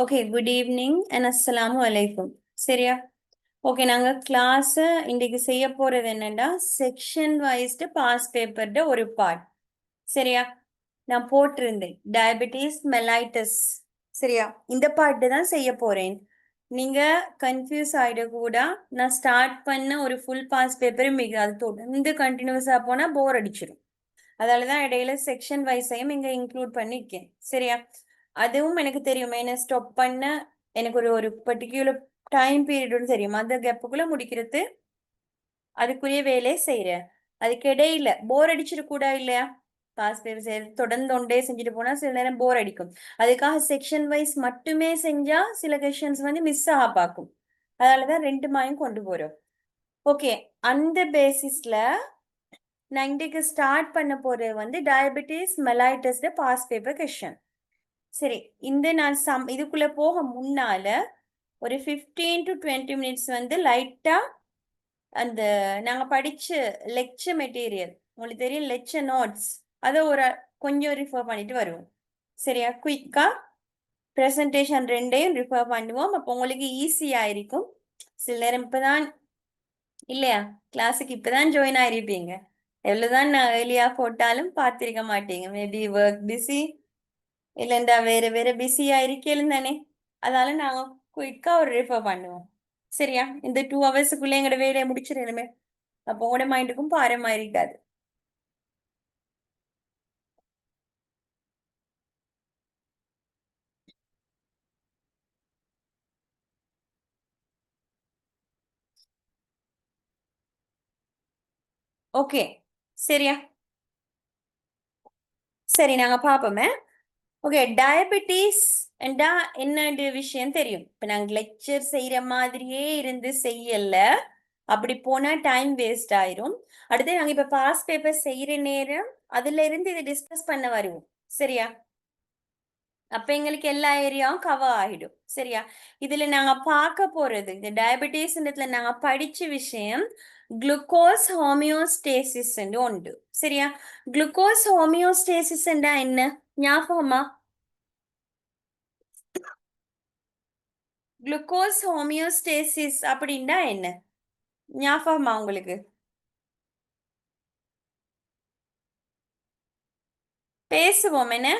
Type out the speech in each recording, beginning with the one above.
Okay, good evening and அஸ்ஸலாமு அலைக்கும். சரியா? ஓகே, நாங்கள் கிளாஸை இன்றைக்கு செய்ய போகிறது என்னென்னா செக்ஷன் வைஸ்டு பாஸ் பேப்பர்ட ஒரு பார்ட். சரியா? நான் போட்டிருந்தேன் டயபெட்டிஸ் மெலைட்டஸ். சரியா? இந்த பார்ட்டு தான் செய்ய போகிறேன். நீங்கள் கன்ஃபியூஸ் ஆகிடக்கூட நான் ஸ்டார்ட் பண்ண ஒரு ஃபுல் பாஸ் பேப்பரும் மிக அது தொடர்ந்து கண்டினியூஸாக போனால் போர் அடிச்சிடும். அதால தான் இடையில செக்ஷன் வைஸையும் இங்கே இன்க்ளூட் பண்ணியிருக்கேன். சரியா? அதுவும் எனக்கு தெரியும். என்ன ஸ்டாப் பண்ண எனக்கு ஒரு ஒரு பர்டிகுலர் டைம் பீரியட்னு தெரியும். அந்த கேப்புக்குள்ள முடிக்கிறது அதுக்குரிய வேலையை செய்யறேன். அதுக்கு இடையில போர் அடிச்சிடக்கூடா இல்லையா? பாஸ் பேப்பர் தொடர்ந்து ஒன்றே செஞ்சுட்டு போனா சில நேரம் போர் அடிக்கும். அதுக்காக செக்ஷன் வைஸ் மட்டுமே செஞ்சா சில கொஷன்ஸ் வந்து மிஸ் ஆக பார்க்கும். அதனாலதான் ரெண்டு மாயும் கொண்டு போறோம். ஓகே, அந்த பேசிஸ்ல நான் இன்றைக்கு ஸ்டார்ட் பண்ண போறது வந்து diabetes mellitus pass paper question. சரி, இந்த நான் இதுக்குள்ள போக முன்னால ஒரு 15 to 20 மினிட்ஸ் வந்து லைட்டா அந்த நாங்க படிச்ச லெக்சர் மெட்டீரியல் உங்களுக்கு தெரியும், லெக்சர் நோட்ஸ் அதை ஒரு கொஞ்சம் ரிஃபர் பண்ணிட்டு வருவோம். சரியா? குயிக்கா ப்ரெசன்டேஷன் ரெண்டையும் ரிஃபர் பண்ணுவோம். அப்போ உங்களுக்கு ஈஸியா இருக்கும். சில நேரம் இப்பதான் இல்லையா, கிளாஸுக்கு இப்பதான் ஜாயின் ஆயிருப்பீங்க. எவ்வளவுதான் நான் ஏர்லியா போட்டாலும் பார்த்திருக்க மாட்டீங்க. மேபி ஒர்க் பிஸி இல்லைண்டா வேற வேற பிஸியா இருக்கேலும் தானே. அதனால நாங்க குயிக்கா ஒரு ரெஃபர் பண்ணுவோம். சரியா? இந்த 2 ஹவர்ஸுக்குள்ள எங்களோட வேலையை முடிச்சிடணுமே. அப்போ உங்களோட மைண்டுக்கும் பாரமா இருக்காது. ஓகே, சரியா? சரி, நாங்க பாப்போமே. ஓகே, டயபெட்டிஸ் என்றா என்ன விஷயம் தெரியும். இப்ப நாங்க லெக்சர் செய்யற மாதிரியே இருந்து செய்யல, அப்படி போனா டைம் வேஸ்ட் ஆயிரும். அடுத்து நாங்க இப்ப பாஸ் பேப்பர் செய்யற நேரம் அதுல இருந்து இதை டிஸ்கஸ் பண்ண வருவோம். சரியா? அப்ப எங்களுக்கு எல்லா ஏரியாவும் கவர் ஆகிடும். சரியா? இதுல நாங்க பார்க்க போறது இந்த டயபெட்டிஸ்ன்றதுல நாங்க படிச்ச விஷயம் குளுக்கோஸ் ஹோமியோஸ்டேசிஸ் உண்டு. சரியா? குளுக்கோஸ் ஹோமியோஸ்டேசிஸ் என்ன ஞாபகமா? குளுக்கோஸ் ஹோமியோஸ்டேசிஸ் அப்படின்னா என்ன ஞாபகமா உங்களுக்கு? பேசுவோம் என்ன?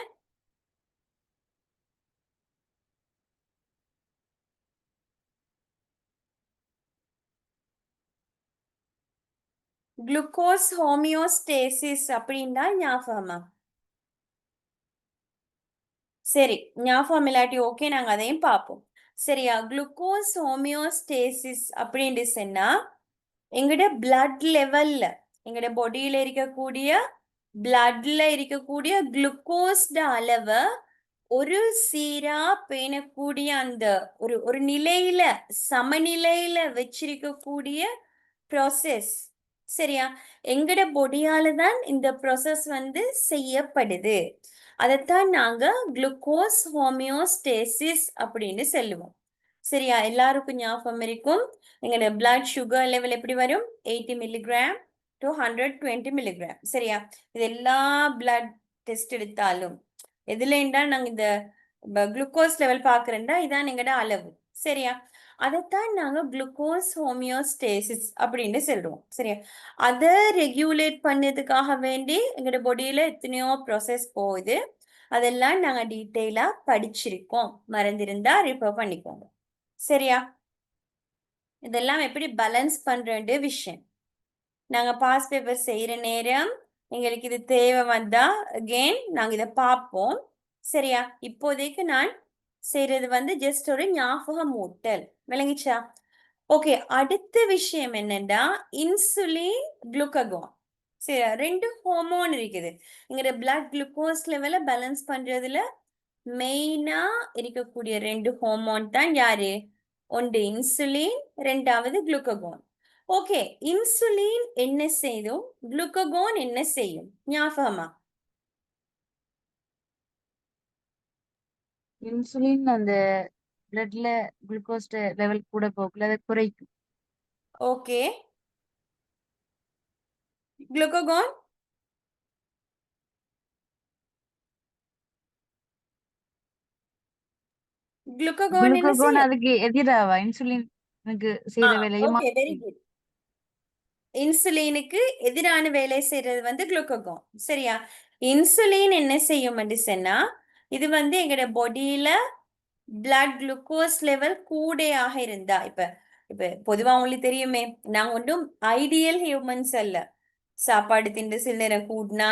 குளுக்கோஸ் ஹோமியோஸ்டேசிஸ் அப்படின்னா ஞாபகமா? சரி, ஞாபகம் இல்லாட்டி ஓகே, நாங்க அதையும் பார்ப்போம். சரியா? குளுக்கோஸ் ஹோமியோஸ்டேசிஸ் அப்படின்னு சொன்னா எங்கட பிளட் லெவல்ல எங்கட பாடியில இருக்கக்கூடிய பிளட்ல இருக்கக்கூடிய குளுக்கோஸ்ட அளவை ஒரு சீரா பேணக்கூடிய அந்த ஒரு ஒரு நிலையில சமநிலையில வச்சிருக்கக்கூடிய ப்ராசஸ். சரியா? எங்கட பொடியால தான் இந்த ப்ராசஸ் வந்து செய்யப்படுது. அதைத்தான் நாங்க குளுக்கோஸ் ஹோமியோஸ்டேசிஸ் அப்படின்னு சொல்லுவோம். சரியா? எல்லாருக்கும் ஞாபகம் இருக்கும். எங்களோட பிளட் சுகர் லெவல் எப்படி வரும்? 80 மில்லிகிராம் டு 120 மில்லிகிராம். சரியா? இது எல்லா பிளட் டெஸ்ட் எடுத்தாலும் எதுலண்டா நாங்க இந்த குளுக்கோஸ் லெவல் பாக்குறேன்டா இதான் எங்கட அளவு. சரியா? அதைத்தான் நாங்க குளுக்கோஸ் ஹோமியோஸ்டேசிஸ் அப்படின்னு சொல்றோம். சரியா? அதை ரெகுலேட் பண்ணதுக்காக வேண்டி எங்களோட பாடியில எத்தனையோ ப்ராசஸ் போகுது. அதெல்லாம் நாங்க டீட்டெயிலா படிச்சிருக்கோம். மறந்திருந்தா ரிஃபர் பண்ணிக்கோங்க. சரியா? இதெல்லாம் எப்படி பேலன்ஸ் பண்ற விஷயம். நாங்க பாஸ் பேப்பர் செய்யற நேரம் எங்களுக்கு இது தேவை வந்தா அகெயின் நாங்க இதை பார்ப்போம். சரியா? இப்போதைக்கு நான் செய்யறது வந்து ஜஸ்ட் ஒரு ஞாபகம் மூட்டல். விளங்கிச்சா? ஓகே, அடுத்த விஷயம் என்னன்னா இன்சுலின் குளுக்ககோன். சரி, ரெண்டு ஹோமோன் இருக்குது. எங்களோட பிளட் குளுக்கோஸ் லெவலை பேலன்ஸ் பண்றதுல மெயினா இருக்கக்கூடிய ரெண்டு ஹோமோன் தான் யாரு? ஒன்று இன்சுலின், ரெண்டாவது குளுக்ககோன். ஓகே, இன்சுலின் என்ன செய்யும், குளுக்ககோன் என்ன செய்யும் ஞாபகமா? இன்சுலின் அந்த பிளட்ல குளுக்கோஸ் லெவல் கூட போகல, அதை குறைக்கும். ஓகே, குளுக்ககோன் குளுக்ககோன் என்ன குளுக்கோகோன் செய்யும்? அதுக்கு எதிராவா இன்சுலினுக்கு செய்யற வேலையை ஓகே, வெரி மாற்றி. குட். இன்சுலினுக்கு எதிரான வேலை செய்யறது வந்து குளுக்ககோன். சரியா? இன்சுலின் என்ன செய்யும் சொன்னா, இது வந்து எங்கட பாடியில பிளட் குளுக்கோஸ் லெவல் கூடையாக இருந்தா, இப்ப இப்ப பொதுவா உங்களுக்கு தெரியுமே, நாங்க ஒன்றும் ஐடியல் ஹியூமன்ஸ் அல்ல. சாப்பாடு தின்று சில நேரம் கூடினா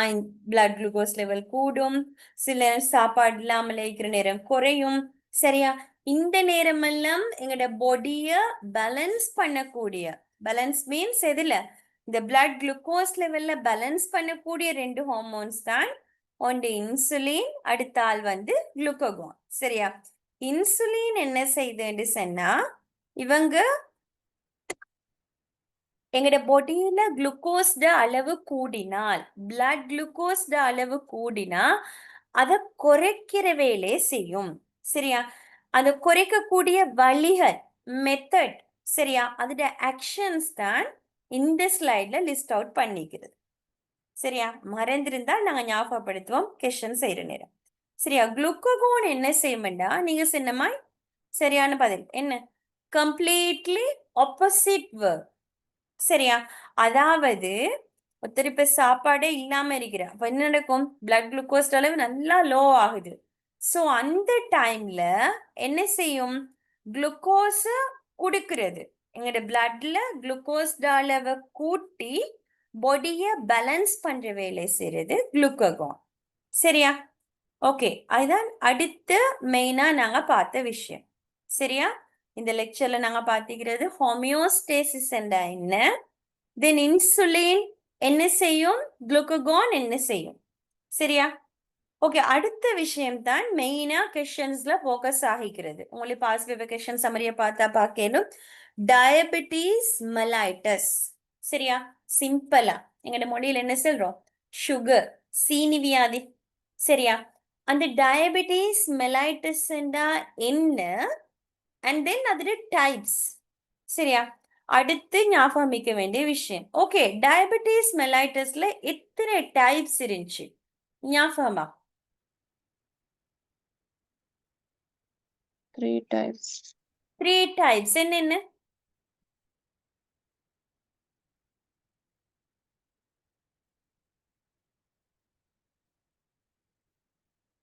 பிளட் குளுக்கோஸ் லெவல் கூடும், சில நேரம் சாப்பாடு இல்லாமல் இருக்கிற நேரம் குறையும். சரியா? இந்த நேரமெல்லாம் எங்களோட பாடிய பேலன்ஸ் பண்ணக்கூடிய, பேலன்ஸ் மீன்ஸ் எதுல, இந்த பிளட் குளுக்கோஸ் லெவல்ல பேலன்ஸ் பண்ணக்கூடிய ரெண்டு ஹார்மோன்ஸ் தான் ஒன்று இன்சுலின், அடுத்த ஆள் வந்து குளுக்ககோன். சரியா? இன்சுலின் என்ன செய்யுதுன்னு சொன்னா, இவங்க எங்கட பாடியில குளுக்கோஸ்ட அளவு கூடினால், பிளட் குளுக்கோஸ்ட அளவு கூடினா அதை குறைக்கிற வேலையை செய்யும். சரியா? அதை குறைக்கக்கூடிய வழிகள், மெத்தட், சரியா, அதோட ஆக்ஷன்ஸ் தான் இந்த ஸ்லைட்ல லிஸ்ட் அவுட் பண்ணிக்கிறது. சரியா? மறந்திருந்தால் நாங்க ஞாபகப்படுத்துவோம் கொஸ்டின் செய்யற நேரம். சரியா? குளுக்ககோன் என்ன செய்யும்டா, நீங்க சொன்னமாய் சரியான பதில் என்ன, கம்ப்ளீட்லி ஆப்போசிட் ஒர்க். சரியா? அதாவது ஒருத்தர் இப்ப சாப்பாடே இல்லாம இருக்கிற, அப்ப என்ன நடக்கும், பிளட் குளுக்கோஸ் அளவு நல்லா லோ ஆகுது. சோ அந்த டைம்ல என்ன செய்யும், குளுக்கோஸ குடுக்கிறது, எங்களோட பிளட்ல குளுக்கோஸ் அளவை கூட்டி பாடிய பேலன்ஸ் பண்ற வேலை செய்யறது குளுக்ககோன். சரியா? ஓகே, அதுதான் அடுத்து மெயினா நாங்க பார்த்த விஷயம். சரியா? இந்த லெக்சர்ல நாங்க பார்த்துக்கிறது ஹோமியோஸ்டேசிஸ் என்றா என்ன, தென் இன்சுலின் என்ன செய்யும், குளுக்ககோன் என்ன செய்யும். சரியா? ஓகே, அடுத்த விஷயம் தான் மெயினா கொஸ்டின்ஸ்ல ஃபோக்கஸ் ஆகிக்கிறது. உங்களுக்கு பாஸ் பேப்பர் கொஸ்டின் சம்மரியை பார்த்தா பார்க்கணும். Diabetes mellitus. சரியா? சிம்பிளா எங்கட மொழியில என்ன சொல்றோம், சுகர், சீனி வியாதி. சரியா? அந்த டயபெட்டிஸ் மெலைட்டஸ் என்ன, அண்ட் தென் அதோட டைப்ஸ். சரியா? அடுத்து ஞாபகம் வைக்க வேண்டிய விஷயம், ஓகே, டயபெட்டிஸ் மெலைட்டஸ்ல எத்தனை டைப்ஸ் இருந்துச்சு ஞாபகமா? 3 types. 3 டைப்ஸ் என்னென்ன?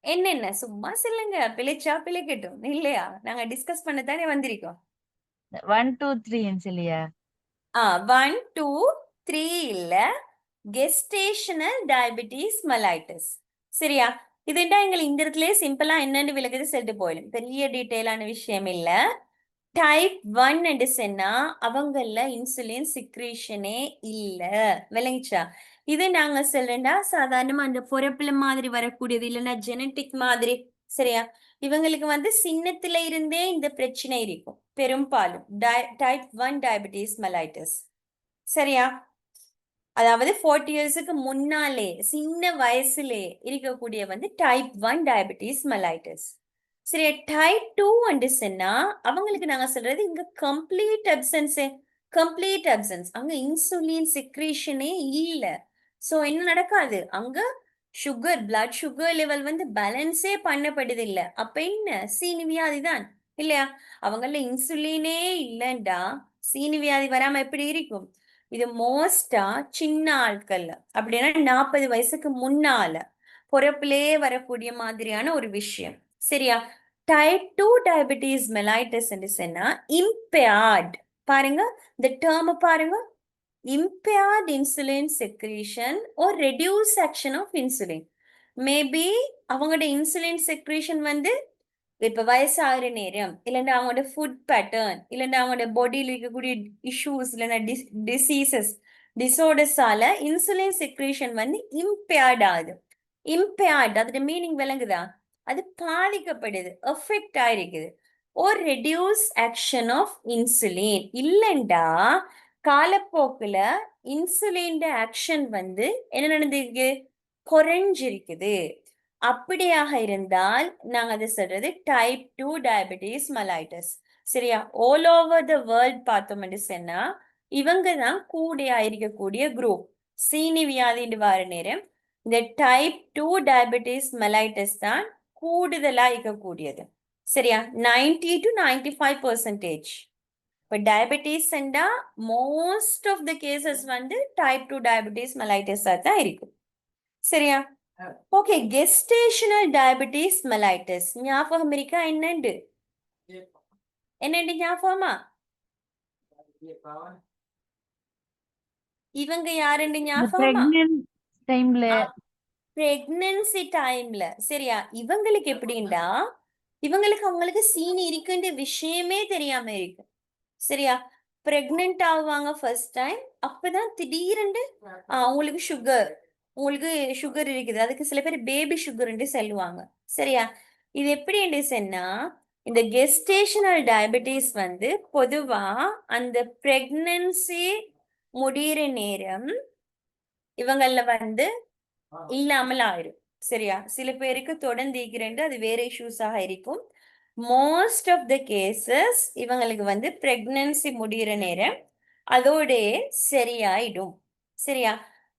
என்னென்ன சும்மா சொல்லுங்க, பிழைச்சா பிழைக்கட்டும், இல்லையா? நாங்க டிஸ்கஸ் பண்ண தானே வந்திருக்கோம். 1 2 3 இல்லையா? 1 2 3 இல்ல, கெஸ்டேஷனல் டயபெட்டிஸ் மெலைட்டஸ். சரியா? இதுண்டா எங்களுக்கு இந்த இடத்துல சிம்பிளா என்னன்னு விளக்குது சொல்லிட்டு போயிடும், பெரிய டீட்டெயிலான விஷயம் இல்ல. டைப் 1 என்று சொன்னா அவங்கள இன்சுலின் சிக்ரேஷனே இல்ல, விளங்கிச்சா? இது நாங்க சொல்றேன்டா சாதாரணமா அந்த பொறப்புல மாதிரி வரக்கூடியது, இல்லைன்னா ஜெனட்டிக் மாதிரி. சரியா? இவங்களுக்கு வந்து சின்னத்துல இருந்தே இந்த பிரச்சனை இருக்கும் பெரும்பாலும், டைப் 1 டயபெட்டிஸ் மெலைட்டஸ். சரியா? அதாவது 40 இயர்ஸுக்கு முன்னாலே சின்ன வயசுலே இருக்கக்கூடிய வந்து டைப் 1 டயபெட்டிஸ் மெலைட்டஸ். சரி, டைப் 2 வந்துச்சுன்னா அவங்களுக்கு நாங்க சொல்றது இங்க கம்ப்ளீட் அப்சன்ஸ். கம்ப்ளீட் அப்சன்ஸ், அங்க இன்சுலின் செக்ரேஷனே இல்ல. சோ என்ன நடக்காது அங்க, சுகர், பிளட் சுகர் லெவல் வந்து பேலன்ஸே பண்ணப்படுது இல்ல. அப்ப என்ன, சீனி வியாதி தான், இல்லையா? அவங்கள இன்சுலினே இல்லைண்டா சீனி வியாதி வராம எப்படி இருக்கும்? இது மோஸ்டா சின்ன ஆட்கள்ல, அப்படின்னா 40 வயசுக்கு முன்னால பொறப்பிலே வரக்கூடிய மாதிரியான ஒரு விஷயம். சரியா? டைப் 2 டயபெட்டிஸ் மெலைட்டஸ் சொன்னா impaired, பாருங்க இந்த டேர்ம் பாருங்க, impaired insulin secretion or reduced action of insulin. Maybe அவங்களோட இன்சுலின் செக்ரேஷன் வந்து இப்ப வயசாகிற நேரம், இல்லைன்னா அவங்களோட ஃபுட் பேட்டர்ன், இல்லைன்னா அவங்களோட பாடியில் இருக்கக்கூடிய இஷ்யூஸ், இல்லைன்னா டிசீசஸ், டிசார்டர்ஸால இன்சுலின் செக்ரேஷன் வந்து இம்பேர்ட் ஆகுது. இம்பேர்ட் அதோட மீனிங் விளங்குதா? அது பாதிக்கப்படுது, எஃபெக்ட் ஆயிருக்குது. ஒரு ரெடியூஸ் ஆக்ஷன் ஆஃப் இன்சுலின் இல்லைண்டா காலப்போக்குல இன்சுலின் ஆக்ஷன் வந்து என்ன நடந்திருக்கு, குறைஞ்சிருக்குது. அப்படியாக இருந்தால் நாங்க அதை சொல்றது டைப் 2 டயபெட்டிஸ் மெலைட்டஸ். சரியா? ஆல் ஓவர் த வேர்ல்ட் பார்த்தோம்னு சொன்னா இவங்க தான் கூடியா இருக்கக்கூடிய குரூப். சீனி வியாதின்னு வர நேரம் இந்த டைப் 2 டயபெட்டிஸ் மெலைட்டஸ் தான் கூடுதலா இருக்கக்கூடியது. சரியா? 90 to 95%. இப்போ டயபெட்டிஸ்ண்டா மோஸ்ட் ஆஃப் த கேசஸ் வந்து டைப் 2 டயபெட்டிஸ் மெலைட்டிஸாக தான் இருக்கும். சரியா? ஓகே, கெஸ்டேஷனல் டயபெட்டிஸ் மெலைட்டிஸ் ஞாபகம் இருக்கா? என்னண்டு ஞாபகமா? இவங்க யாருன்னு இந்த ஞாபகமா? பிரெக்னன்ட் டைம்ல பிரெக்னன்சி டைம்ல. சரியா? இவங்களுக்கு எப்படின்னா, இவங்களுக்கு அவங்களுக்கு சீனி இருக்குன்ற விஷயமே தெரியாம இருக்கு. சரியா? பிரெக்னென்ட் ஆகுவாங்க ஃபர்ஸ்ட் டைம். அப்பதான் திடீரென்று உங்களுக்கு சுகர் இருக்குது. அதுக்கு சில பேர் பேபி சுகர்ன்னு சொல்லுவாங்க. சரியா? இது எப்படி சொன்னா, இந்த கெஸ்டேஷனல் டயபெட்டிஸ் வந்து பொதுவா அந்த பிரெக்னன்சி முடியிற நேரம் இவங்கள வந்து இல்லாமல் ஆயிரும். சரியா? சில பேருக்கு தொடர்ந்து இருக்கிறது அது வேற இஷ்யூஸாக இருக்கும். மோஸ்ட் ஆஃப் த கேசஸ் இவங்களுக்கு வந்து பிரெக்னன்சி முடியிற நேரம் அதோடே சரியாயிடும். சரியா?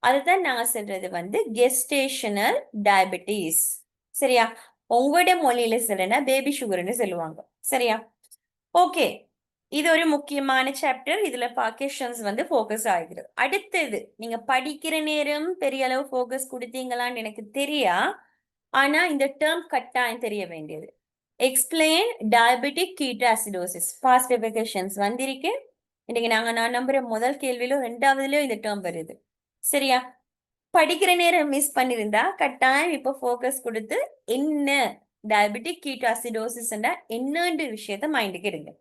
அதுதான் நாங்க சொல்றது வந்து கெஸ்டேஷனல் டயபெட்டிஸ். சரியா? உங்களோட மொழியில சொல்றேன்னா பேபி சுகர்னு சொல்லுவாங்க. சரியா? ஓகே, இது ஒரு முக்கியமான சாப்டர். இதுல பாக்கேஷன்ஸ் வந்து ஃபோக்கஸ் ஆகுது. அடுத்தது நீங்க படிக்கிற நேரம் பெரிய அளவு ஃபோக்கஸ் கொடுத்தீங்களான்னு எனக்கு தெரியா. ஆனா இந்த டேர்ம் கட்டாயம் தெரிய வேண்டியது. Explain diabetic ketoacidosis. Past paper வந்திருக்கு. இன்னைக்கு நான் நம்புற முதல் கேள்வியிலும் 2வதுலயும் இந்த டேர்ம் வருது. சரியா? படிக்கிற நேரம் மிஸ் பண்ணிருந்தா கட்டாயம் இப்ப ஃபோக்கஸ் கொடுத்து என்ன டயபெட்டிக் கீட்டோசிடோசிஸ் என்னன்ற விஷயத்த மைண்டுக்கு எடுங்க.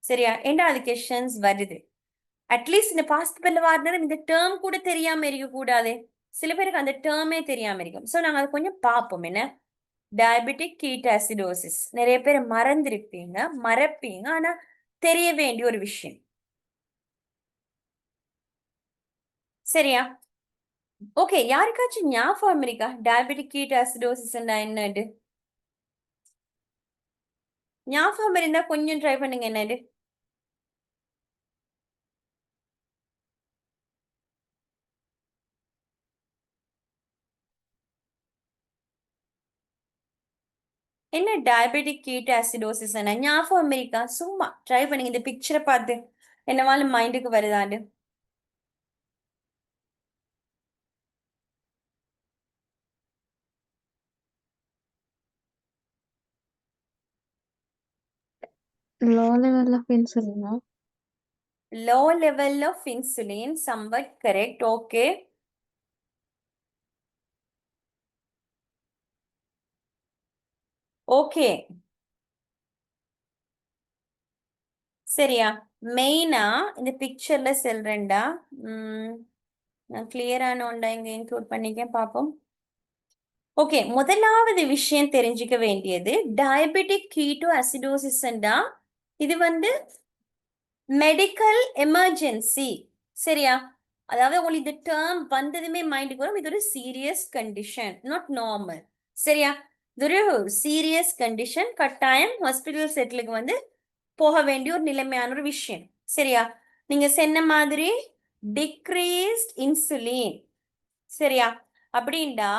சரியா? ஏண்டா அது கொஸ்டின்ஸ் வருது. அட்லீஸ்ட் இந்த பாஸ்ட் பேப்பர்ல வாரினாலும் இந்த டேர்ம் கூட தெரியாம இருக்க கூடாதே. சில பேருக்கு அந்த டேர்மே தெரியாம இருக்கும். சோ நாங்க அதை கொஞ்சம் பார்ப்போம். என்ன டயபெட்டிக் கீட்டோசிடோசிஸ் நிறைய பேர் மறந்திருப்பீங்க, மறப்பீங்க. ஆனா தெரிய வேண்டிய ஒரு விஷயம். சரியா? ஓகே, யாருக்காச்சும் ஞாபகம் இருக்கா டயபெட்டிக் கீட்டோசிடோசிஸ் என்னது? ஞாபகம் இருந்தா கொஞ்சம் ட்ரை பண்ணுங்க. என்னது டயபெட்டிக் கீட்டோசிடோசிஸ் ஞாபகம் இருக்கா? சும்மா ட்ரை பண்ணுங்க. இந்த பிக்சரை பார்த்து என்னவாலும் மைண்டுக்கு வருதாண்டு. லோ லெவல் ஆஃப் இன்சுலினா? Low level of insulin, somewhat correct. Okay. Okay, சரியா? மெயினா இந்த பிக்சர்ல சொல்றேன்டா. நான் கிளியரான ஒன்றா இங்க இன்க்ளூட் பண்ணிக்க பார்ப்போம். ஓகே, முதலாவது விஷயம் தெரிஞ்சுக்க வேண்டியது டயபெட்டிக் கீட்டோசிடோசிஸ்ண்டா இது வந்து மெடிக்கல் எமர்ஜென்சி. சரியா? அதாவது உங்களுக்கு இந்த டேர்ம் வந்ததுமே மைண்டுக்கு வரும், இது ஒரு சீரியஸ் கண்டிஷன், நாட் நார்மல். சரியா? இது ஒரு சீரியஸ் கண்டிஷன். கட்டாயம் ஹாஸ்பிட்டல் செட்டிலுக்கு வந்து போக வேண்டிய ஒரு நிலைமையான ஒரு விஷயம். சரியா? நீங்க சொன்ன மாதிரி டிக்ரீஸ்ட் இன்சுலின். சரியா? அப்படின்டா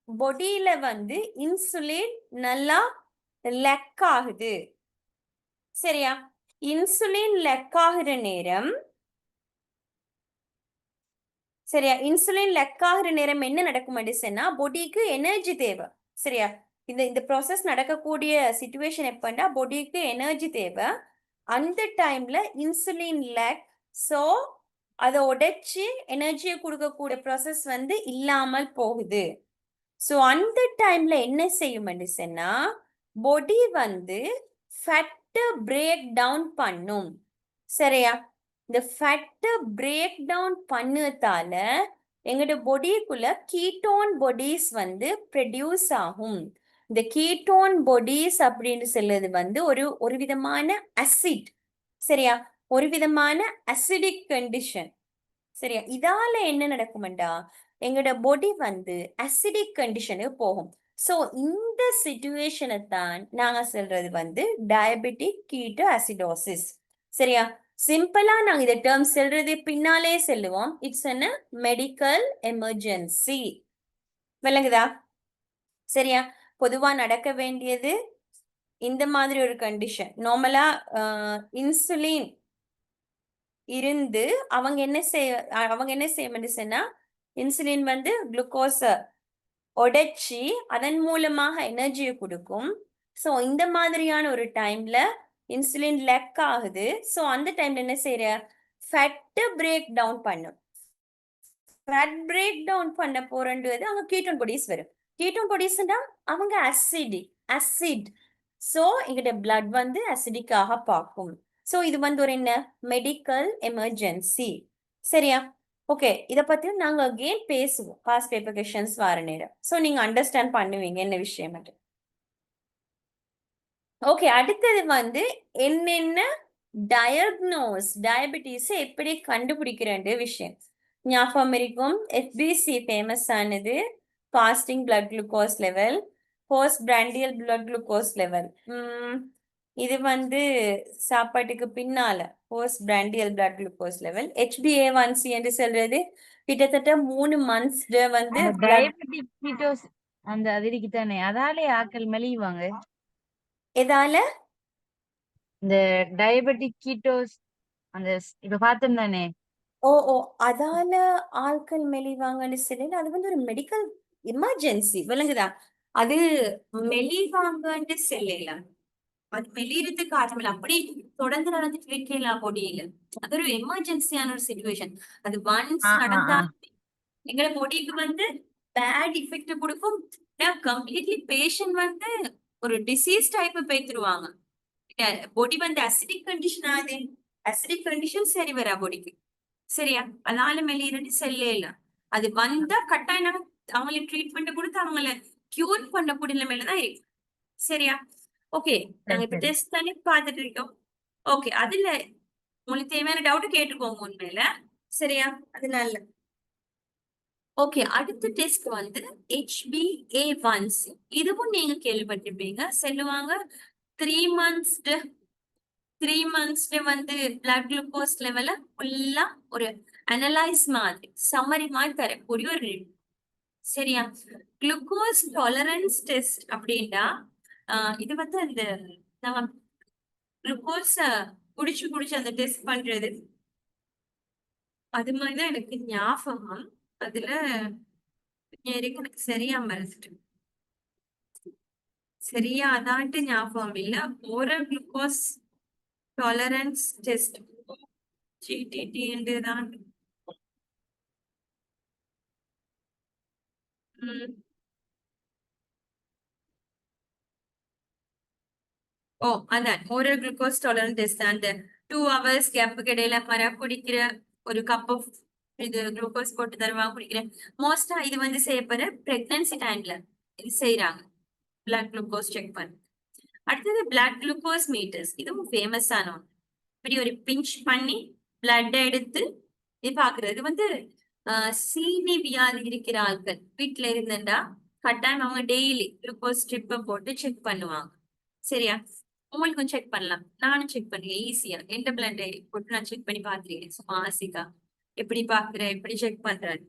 பொடியில வந்து இன்சுலின் நல்லா லெக் ஆகுது. சரியா? இன்சுலின் லெக் ஆகுற நேரம், சரியா, இன்சுலின் லெக் ஆகுற நேரம் என்ன நடக்கும் சொன்னா பொடிக்கு எனர்ஜி தேவை. சரியா? இந்த இந்த ப்ராசஸ் நடக்கக்கூடிய சிச்சுவேஷன் எப்பண்டா பொடிக்கு எனர்ஜி தேவை. அந்த டைம்ல இன்சுலின் லெக். ஸோ அதை உடைச்சு எனர்ஜியை கொடுக்கக்கூடிய ப்ராசஸ் வந்து இல்லாமல் போகுது. ஸோ அந்த டைம்ல என்ன செய்யும் சொன்னா பொடி வந்து ஃபேட்டை பிரேக் டவுன் பண்ணும். சரியா? இந்த ஃபேட்டை பிரேக் டவுன் பண்ணதால எங்களோட பொடிக்குள்ள கீட்டோன் பொடிஸ் வந்து ப்ரொடியூஸ் ஆகும். இந்த கீட்டோன் பொடிஸ் அப்படின்னு சொல்லுறது வந்து ஒரு விதமான அசிட். சரியா? ஒரு விதமான அசிடிக் கண்டிஷன். சரியா? இதால என்ன நடக்கும்டா எங்களோட பொடி வந்து அசிடிக் கண்டிஷனுக்கு போகும். ஸோ இந்த சிச்சுவேஷனை தான் நாங்க சொல்றது வந்து டயபெட்டிக் கீட்டோசிடோசிஸ். சரியா? சிம்பிளா நாங்க இந்த டேர்ம் சொல்றது பின்னாலே சொல்லுவோம். It's a medical emergency. விளங்குதா? சரியா? பொதுவா நடக்க வேண்டியது இந்த மாதிரி ஒரு கண்டிஷன் நார்மலா இன்சுலின் இருந்து அவங்க என்ன செய்ய மெடிசன்னா இன்சுலின் வந்து குளுக்கோஸை உடைச்சி அதன் மூலமாக எனர்ஜியை கொடுக்கும். ஸோ இந்த மாதிரியான ஒரு டைம்ல இன்சுலின் லெக் ஆகுது. ஸோ அந்த டைம்ல என்ன செய்யற ஃபேட்டை பிரேக் டவுன் பண்ணும். ஃபேட் பிரேக் டவுன் பண்ண போறன்றது அங்க கீட்டோன் பொடிஸ் வரும். கீட்டோன் பொடிஸ்னா அவங்க அசிட். ஸோ எங்கிட்ட பிளட் வந்து அசிடிக்காக பார்க்கும். ஸோ இது வந்து ஒரு என்ன மெடிக்கல் எமர்ஜென்சி. சரியா? ஓகே, இதை பத்தி நாங்க அகெயின் பேசுவோம் பாஸ்ட் பேப்பர் கொஸ்டின்ஸ் வர நேரம். ஸோ நீங்க அண்டர்ஸ்டாண்ட் பண்ணுவீங்க என்ன விஷயம். ஓகே, அடுத்தது வந்து என்னென்ன டயபிட்டிஸ் எப்படி கண்டுபிடிக்கிறேன் விஷயம் ஞாபகம் இருக்கும். FBC ஃபேமஸ் ஆனது fasting blood glucose level, post prandial blood glucose level. இது வந்து சாப்பாட்டுக்கு பின்னால post prandial blood glucose level. HbA1c என்று சொல்றது கிட்டத்தட்ட 3 months வந்து அந்த blood டயபெட்டிக் கீட்டோஸ் அந்த அதிரிக்கு தானே அதாலே ஆக்கள் மெலிவாங்க. எதால இந்த டயபெட்டிக் கீட்டோஸ் அந்த இப்ப பார்த்தோம் தானே. ஓ அதால ஆட்கள் மெலிவாங்கன்னு சொல்லி அது வந்து ஒரு மெடிக்கல் எமர்ஜென்சி விளங்குதா. அது மெலிவாங்கன்னு சொல்லலாம். அது மெலியறதுக்கு காரணம் அப்படி தொடர்ந்து நடந்துட்டு இருக்கலாம் பொடியில. அது ஒரு எமர்ஜென்சியான ஒரு சுச்சுவேஷன். அது ஒன்ஸ் ஆ ஆ ஆ நடந்தா எங்களோட பொடிக்கு வந்து பேட் இஃபெக்ட் கொடுக்கும். கம்ப்ளீட்லி பேஷண்ட் வந்து ஒரு டிசீஸ் டைப் பேத்துருவாங்க. பொடி வந்து அசிடிக் கண்டிஷன் ஆகுது. அசிடிக் கண்டிஷன் சரி வரா பொடிக்கு. சரியா? அதனால மெலியறன்னு சொல்லல. அது வந்தா கட்டாயம் நம்ம அவங்களுக்கு ட்ரீட்மெண்ட் கொடுத்து அவங்கள கியூர் பண்ணக்கூடிய நிலைமையில தான் இருக்கு. சரியா? ஓகே, நாங்க சரி இப்ப சரி. டெஸ்ட் பண்ணி பார்த்துட்டு இருக்கோம். ஓகே, அதுல உங்களுக்கு தேவையான டவுட் கேட்டுக்கோங்க உண்மையில. சரியா? அது நல்ல. ஓகே, அடுத்த டெஸ்ட் வந்து HbA1c. இதுவும் நீங்க கேள்விப்பட்டிருப்பீங்க. சொல்லுவாங்க 3 months 3 months வந்து பிளட் குளுக்கோஸ் லெவல ஃபுல்லா ஒரு அனலைஸ் மாதிரி சம்மரி மாதிரி தரக்கூடிய ஒரு review. சரியா? குளுக்கோஸ் டாலரன்ஸ் டெஸ்ட் அப்படின்னா இது வந்து அந்த நம்ம குளுக்கோஸ குடிச்சு குடிச்சு அந்த டெஸ்ட் பண்றது அது மாதிரிதான் எனக்கு ஞாபகம். அதுல எனக்கு சரியா மறந்துட்டு சரியா அதான்ட்டு ஞாபகம் இல்ல. Oral glucose tolerance test GTT தான். ஓ அதான் ஓரல் குளுக்கோஸ் டாலரன்ஸ் டெஸ்ட். அந்த 2 hours கேப்புக்கு இடையில குடிக்கிற ஒரு கப் ஆஃப் இது குளுக்கோஸ் போட்டு தருவாங்க குடிக்கிறேன். மோஸ்டா இது வந்து செய்யப்படுற பிரெக்னன்சி டைம்ல இது செய்யறாங்க. பிளட் குளுக்கோஸ் செக் பண்ண. அடுத்தது பிளட் குளுக்கோஸ் மீட்டர்ஸ். இதுவும் ஃபேமஸ் ஆன ஒன்று. இப்படி ஒரு பிஞ்ச் பண்ணி பிளட் எடுத்து இது பாக்குறது. இது வந்து சீனி வியாதி இருக்கிற ஆட்கள் வீட்டுல இருந்துட்டா கட்டாயம் அவங்க டெய்லி குளுக்கோஸ் ஸ்ட்ரிப்பை போட்டு செக் பண்ணுவாங்க. சரியா? உங்களுக்கும் செக் பண்ணலாம். நானும் செக் பண்ணுவேன் ஈஸியா. எந்த பிளட் போட்டு நான் செக் பண்ணி பாத்துருக்கேன். சும்மா ஆசிக்கா எப்படி பாக்குறேன் எப்படி செக் பண்றேன்.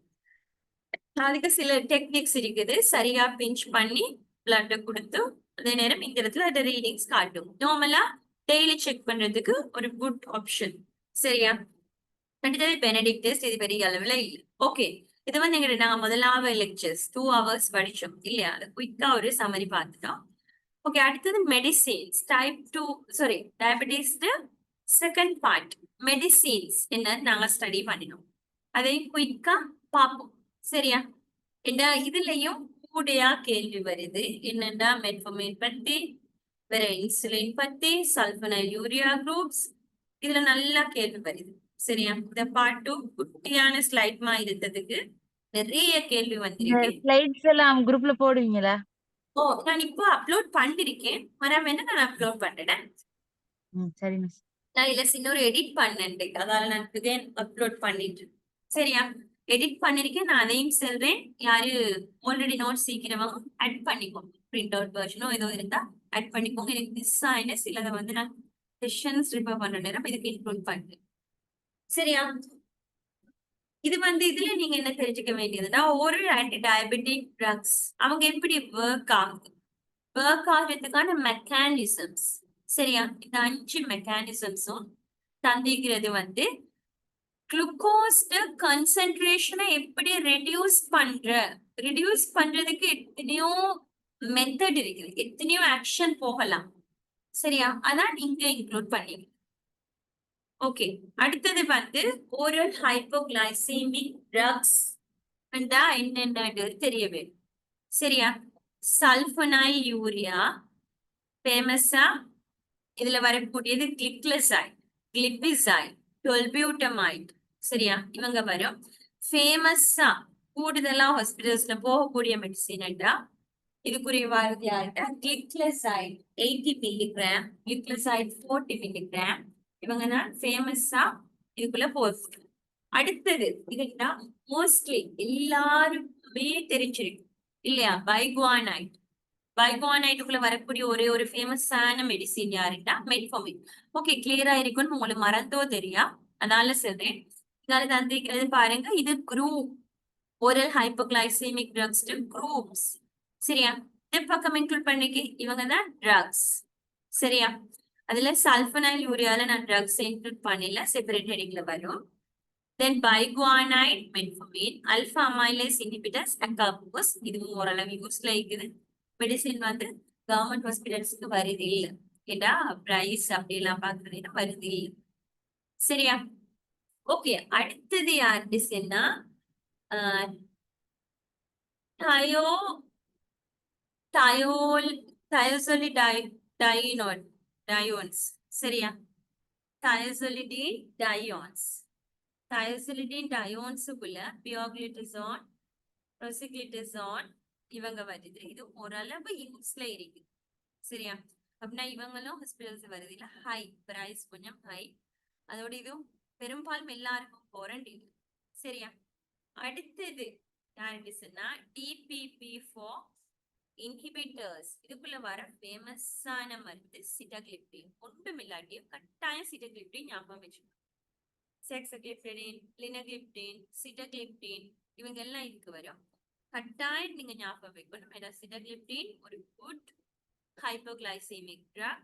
அதுக்கு சில டெக்னிக்ஸ் இருக்குது. சரியா பிஞ்ச் பண்ணி பிளட் கொடுத்து அதே நேரம் இந்த இடத்துல அது ரீடிங்ஸ் காட்டும். நார்மலா டெய்லி செக் பண்றதுக்கு ஒரு குட் ஆப்ஷன். சரியா? அடுத்தது பெனடிக்ட் டெஸ்ட். இது பெரிய அளவுல இல்ல. ஓகே, இது வந்து எங்க நாங்க முதலாவது லெக்சர்ஸ் 2 hours படிச்சோம் இல்லையா? அது குயிக்கா ஒரு சம்மரி பார்த்துட்டோம். ஓகே, அடுத்தது medicines type 2 sorry diabetes second part medicines என்ன நாங்க ஸ்டடி பண்ணினோம். அதையும் குயிக்கா பார்ப்போம். சரியா? என்ன இதுலயும் கூடையா கேள்வி வருது. என்னன்னா மெட்ஃபோர்மின் பத்தி, வேற இன்சுலின் பத்தி, சல்பனைல் யூரியா குரூப்ஸ், இதுல நல்லா கேள்வி வருது. சரியா? இந்த பார்ட் 2 குட்டியான ஸ்லைட் மாதிரி இருந்ததுக்கு நிறைய கேள்வி இந்த வந்திருக்கு. ஸ்லைட்ஸ் எல்லாம் குரூப்ல போடுவீங்களா? ஓ நான் இப்போ அப்லோட் பண்ணிருக்கேன். மரம் என்ன நான் அப்லோட் பண்றேன். சரி மிஸ். நான் இதுல சின்ன ஒரு எடிட் பண்ணேன். அதால நான் again அப்லோட் பண்ணிட்டு. சரியா? எடிட் பண்ணிருக்கேன். நான் அதையும் சொல்றேன். யாரு ஆல்ரெடி நோட் சீக்கிரமாக ஆட் பண்ணிக்கோங்க. பிரிண்ட் அவுட் வெர்ஷனோ ஏதோ இருந்தா ஆட் பண்ணிக்கோங்க. எனக்கு மிஸ் ஆயின சிலதை வந்து நான் செஷன்ஸ் ரிப்பேர் பண்ற நேரம் இதுக்கு இன்க்ளூட் பண்றேன். சரியா? இது வந்து இதுல நீங்க என்ன தெரிஞ்சுக்க வேண்டியதுன்னா ஒரு ஆன்டி டயபெட்டிக் ட்ரக்ஸ் அவங்க எப்படி ஒர்க் ஆகுது. ஒர்க் ஆகிறதுக்கான மெக்கானிசம்ஸ். சரியா? இந்த 5 மெக்கானிசம்ஸும் தந்திக்கிறது வந்து குளுக்கோஸ் கன்சென்ட்ரேஷனை எப்படி ரெடியூஸ் பண்றதுக்கு எத்தனையோ மெத்தட் இருக்குது, எத்தனையோ ஆக்ஷன் போகலாம். சரியா? அதான் நீங்க இன்க்ளூட் பண்ணீங்க. ஓகே, அடுத்தது வந்து ஓரல் ஹைப்போகிளைசீமிக் ட்ரக்ஸ் என்னென்னு தெரிய வேணும். சரியா? சல்பனைல் யூரியா ஃபேமஸா, இதுல வரக்கூடியது கிளிக்லசைட், கிளிபிசைட், டொல்பியூட்டமைட். சரியா? இவங்க வரும். ஃபேமஸா கூடுதலா ஹாஸ்பிட்டல்ஸ்ல போகக்கூடிய மெடிசின் என்றா இதுக்குரிய வாரது யார்கிட்ட? கிளிக்லசைட் 80 மில்லிகிராம், கிளிக்லசைட் 40 மில்லிகிராம். இவங்க தான் ஃபேமஸா இதுக்குள்ள போகுது. அடுத்தது இதுன்னா மோஸ்ட்லி எல்லாருமே தெரிஞ்சிருக்கு இல்லையா? பைகுவானைட். பைகுவானைட்டுக்குள்ள வரக்கூடிய ஒரே ஒரு ஃபேமஸான மெடிசின் யாருன்னா மெட்ஃபார்மின். ஓகே, கிளியரா இருக்குன்னு உங்களுக்கு மறந்தோ தெரியா, அதனால சொல்றேன். இதால தந்திக்கிறது பாருங்க, இது group oral hypoglycaemic drugs groups. சரியா? இந்த பக்கம் இன்க்ளூட் பண்ணிக்க இவங்க தான் ட்ரக்ஸ். சரியா? அதுல சல்பனைல் யூரியால நான் ட்ரக்ஸ் இன்க்ளூட் பண்ணல, செப்பரேட் ஹெடிங்ல வரும். தென் பைகுவானைட், மெட்ஃபார்மின், ஆல்பா அமைலேஸ் இன்ஹிபிட்டர்ஸ், அகாபோஸ். இதுவும் ஓரளவு யூஸ்ல இருக்குது. மெடிசின் வந்து கவர்மெண்ட் ஹாஸ்பிட்டல்ஸ்க்கு வருது இல்ல, கேட்டா பிரைஸ் அப்படி எல்லாம் பாக்குறதுன்னா வருது இல்ல. சரியா? ஓகே, அடுத்தது யார் டிசைன்னா டயோ டயோல் டயோன்ஸ். சரியா? டயோசோலிடின் டயோன்ஸுக்குள்ள பியோக்ளிட்டிசான், ப்ரோசிக்ளிட்டிசான் இவங்க வருது. இது ஓரளவு யூஸ்ல இருக்கு. சரியா? அப்படின்னா இவங்களும் ஹாஸ்பிட்டல்ஸ் வருது இல்ல, ஹை பிரைஸ், கொஞ்சம் ஹை. அதோட இதுவும் பெரும்பாலும் எல்லாருக்கும் போறேன். சரியா? அடுத்தது யாருன்னா DPP4 இன்ஹிபிட்டர்ஸ். இதுக்குள்ள வர ஃபேமஸான மருந்து சிட்டாகிளிப்டின். ஒன்றும் இல்லாட்டியும் கட்டாயம் சிட்டாகிளிப்டின் ஞாபகம் வச்சுக்கணும். செக்ஸகிளிப்டின், லினகிளிப்டின், சிட்டாகிளிப்டின் இவங்க எல்லாம் இதுக்கு வரும். கட்டாயம் நீங்க ஞாபகம் வைக்கணும். ஏன்னா சிட்டாகிளிப்டின் ஒரு good hypoglycaemic drug.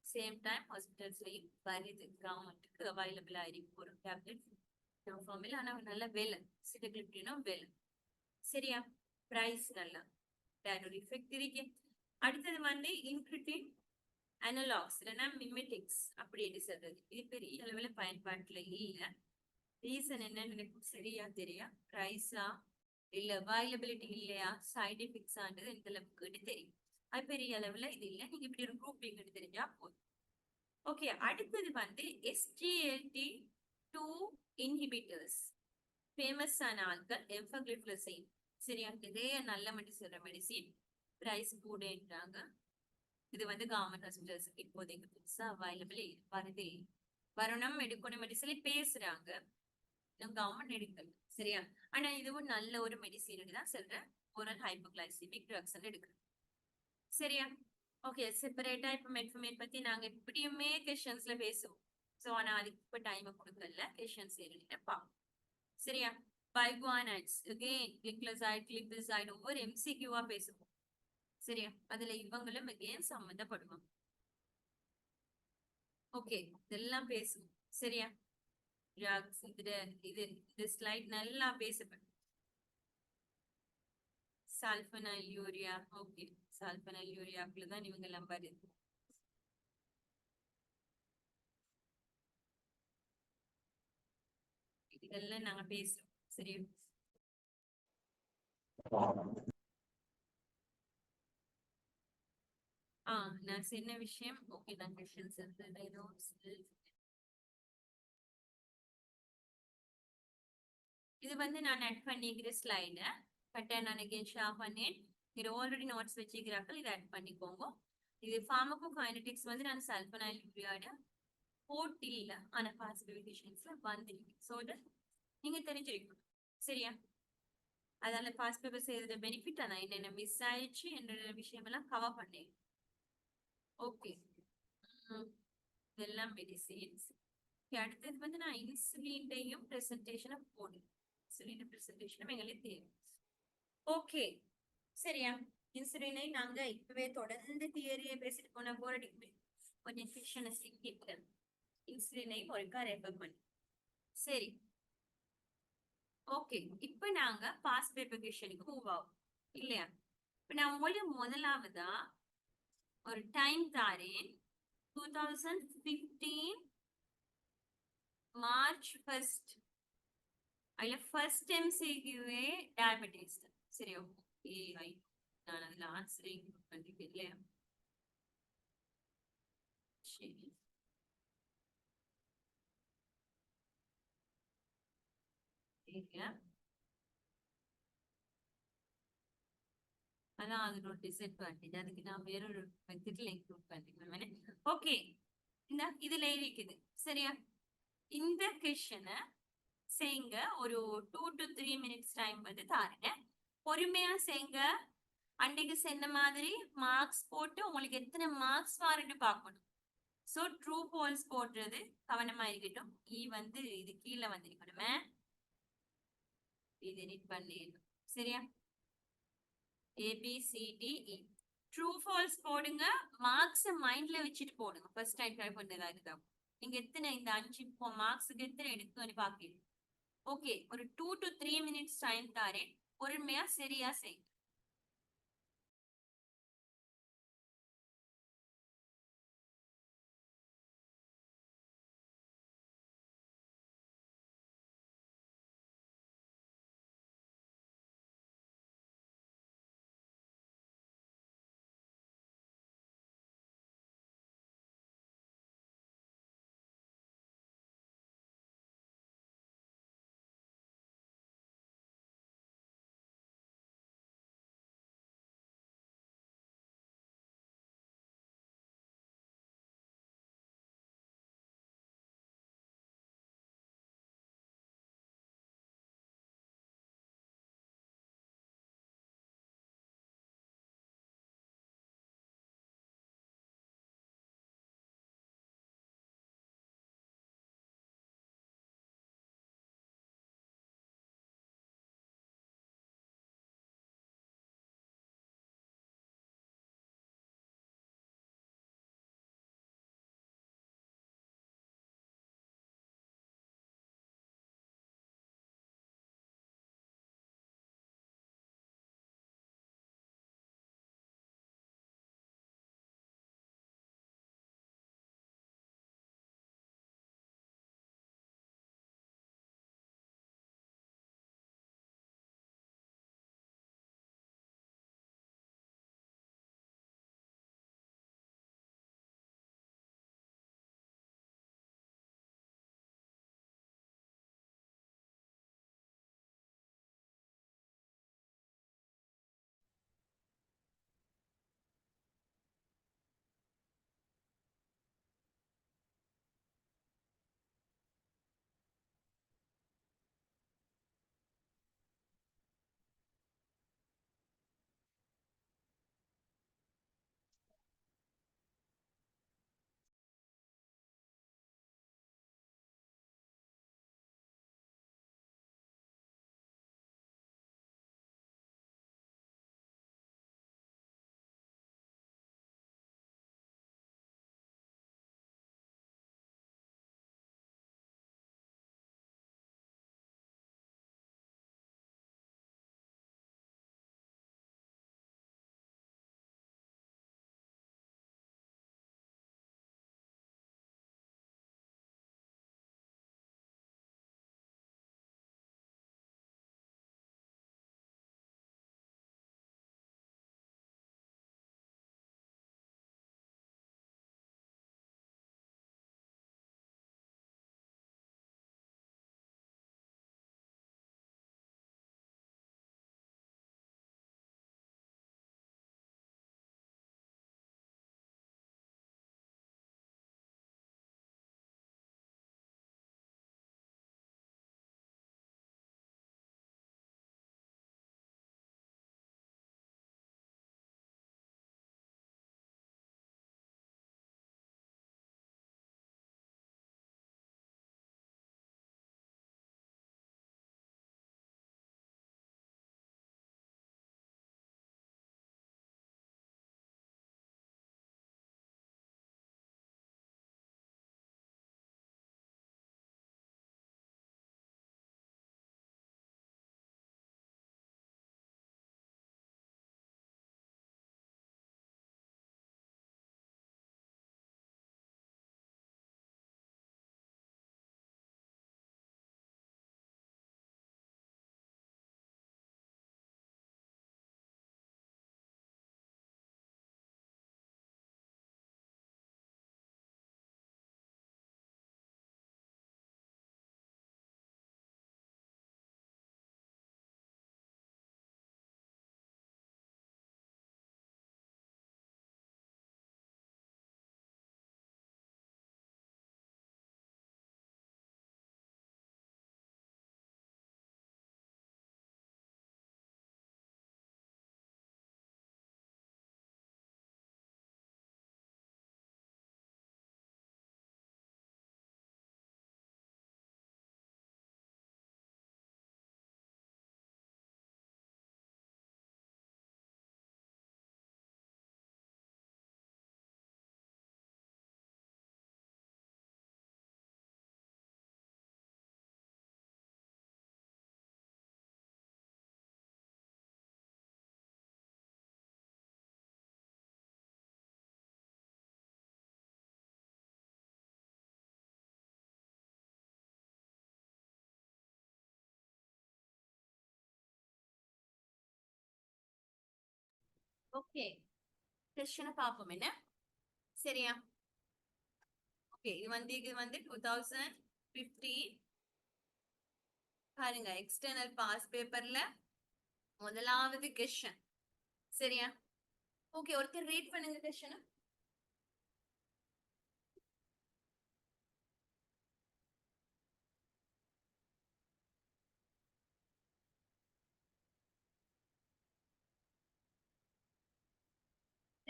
Same time ஹாஸ்பிட்டல்ஸ்லயும் வருது, கவர்மெண்ட்டுக்கு அவைலபிளா இருக்கு ஒரு டேப்லெட் ஃபார்மில். ஆனா நல்ல விலை, சிட்டாகிளிப்டினும் விலை. சரியா? பிரைஸ் நல்லா ஒரு எஃபெக்ட் இருக்கு. அடுத்தது வந்து இன்கிரிட்டின் அனலாக்ஸ் இல்லைன்னா மிமெட்டிக்ஸ் அப்படின்னு சொல்றது. இது பெரிய அளவுல பயன்பாட்டுல இல்ல. ரீசன் என்னன்னு எனக்கு சரியா தெரியா, பிரைஸா இல்ல அவைலபிலிட்டி இல்லையா, சைட் எஃபெக்ட்ஸான்றது இந்த அளவுக்கு தெரியும். அது பெரிய அளவுல இது இல்ல. நீங்க இப்படி ஒரு குரூப்பிங் தெரிஞ்சா போதும். ஓகே, அடுத்தது வந்து SGLT2 இன்ஹிபிட்டர்ஸ். ஃபேமஸான ஆட்கள் எம்பக்ளிஃப்ளோசைன். சரியா? நிறைய நல்ல மெடிசின் பிரைஸ் கூடன்றாங்க. இது வந்து கவர்மெண்ட் ஹாஸ்பிட்டல்ஸ் இப்போதைக்கு புதுசா அவைலபிள் வருது. வரணும் எடுக்கணும் மெடிசன்ல பேசுறாங்க, கவர்மெண்ட் எடுக்கல. சரியா? ஆனா இதுவும் நல்ல ஒரு மெடிசின் தான் சொல்றேன். ஓரல் ஹைப்போகிளைசெமிக் ட்ரக்ஸ் எடுக்கிறேன். சரியா? ஓகே, செப்பரேட்டா இப்ப மெட்ஃபார்மின் பத்தி நாங்க எப்படியுமே கொஸ்டின்ஸ்ல பேசுவோம். சோ ஆனா அதுக்கு இப்ப டைம் கொடுக்கல, கொஸ்டின்ஸ் எழுதிட்டப்பா. சரியா? பைகுவானைட்ஸ் அகைன் கிளிக்லசைட், கிளிபிசைட் ஒவ்வொரு MCQ-ஆ பேசுவோம். சரியா? அதுல இவங்களும் அகைன் சம்பந்தப்படுவாங்க. ஓகே, இதெல்லாம் பேசுவோம். சரியா? ட்ரக்ஸ் இது ஸ்லைட் நல்லா பேசப்படும். சல்பனைல் யூரியா. ஓகே, சல்பனைல் யூரியாக்குள்ள தான் இவங்க எல்லாம் வருது. இதெல்லாம் நாங்க பேசுறோம். சரியா? நான் சொன்ன விஷயம் ஓகே தான். கொஸ்டின்ஸ் இது வந்து நான் ஆட் பண்ணிக்கிற ஸ்லைட கரெக்டாக நான் ஷேர் பண்ணேன். இது ஆல்ரெடி நோட்ஸ் வச்சுக்கிறார்கள், இதை ஆட் பண்ணிக்கோங்க. இது ஃபார்மகோகைனெடிக்ஸ் வந்து நான் சல்பனைல் யூரியாட போட்டியில ஆனா பாசிபிலிட்டிஷன்ஸ்ல வந்துருக்கு. ஸோ நீங்க தெரிஞ்சிருக்கணும். சரியா? அதனால பாஸ் பேப்பர் செய்யறத பெனிஃபிட் நான் என்னென்ன மிஸ் ஆயிடுச்சு என்ற விஷயம் எல்லாம் கவர் பண்ணேன். ஓகே, இதெல்லாம் மெடிசின்ஸ். அடுத்தது வந்து நான் இன்சுலின்டையும் பிரசன்டேஷனை போடுறேன். இன்சுலின் பிரசன்டேஷனும் எங்களுக்கு தேவை. ஓகே, சரியா? இன்சுலினை நாங்க இப்பவே தொடர்ந்து தியரியை பேசிட்டு போன போர் அடிக்குமே, கொஞ்சம் ஃபிஷனை சிக்கிட்டு இன்சுலினை ஒருக்கா ரெஃபர் பண்ணி. சரி, ஓகே. இப்ப நாங்க பாஸ் பேப்பர் கொஸ்டினுக்கு மூவ் ஆகும் இல்லையா? இப்ப நான் உங்களுக்கு முதலாவதா ஒரு டைம் தாரேன். 2015 மார்ச் 1. அதுல ஃபர்ஸ்ட் எம்சிக்யூவே டயபெட்டிஸ். சரி, ஓகே ரைட். நான் அதுல ஆன்சரை இன்க்ளூட் பண்ணிருக்கேன் இல்லையா? சரி, சரிங்க. அதான் அதோட டிஸ்அட்வான்டேஜ். அதுக்கு நான் வேறொரு மெத்தட்ல இன்க்ளூட் பண்ணிக்கிறேன். ஓகே, இந்த இதுல இருக்குது சரியா? இந்த கொஸ்டினை செய்யுங்க. ஒரு 2 to 3 minutes டைம் வந்து தாருங்க. பொறுமையா செய்யுங்க. அன்னைக்கு சொன்ன மாதிரி மார்க்ஸ் போட்டு உங்களுக்கு எத்தனை மார்க்ஸ் வரும்னு பார்க்கணும். ஸோ ட்ரூ ஃபால்ஸ் போடுறது கவனமா இருக்கட்டும். வந்து இது கீழே வந்திருக்கணுமே, இது எடிட் பண்ணிடணும் சரியா? ABCDE ட்ரூ ஃபால்ஸ் போடுங்க. மார்க்ஸ் மைண்ட்ல வச்சுட்டு போடுங்க. ஃபர்ஸ்ட் டைம் ட்ரை பண்ணதா இருந்தா நீங்க எத்தனை இந்த 5 மார்க்ஸுக்கு எத்தனை எடுக்கணும்னு பாக்கணும். ஓகே, ஒரு 2 to 3 minutes டைம் தாரேன். பொறுமையா சரியா செய்யுங்க. ஓகே, கொஸ்டினை பார்ப்போம் என்ன. சரியா? ஓகே, இது வந்து 2015 பாருங்க, எக்ஸ்டர்னல் பாஸ் பேப்பர்ல முதலாவது கொஸ்டின். சரியா? ஓகே, ஒருத்தர் ரீட் பண்ணுங்க கொஸ்டினை.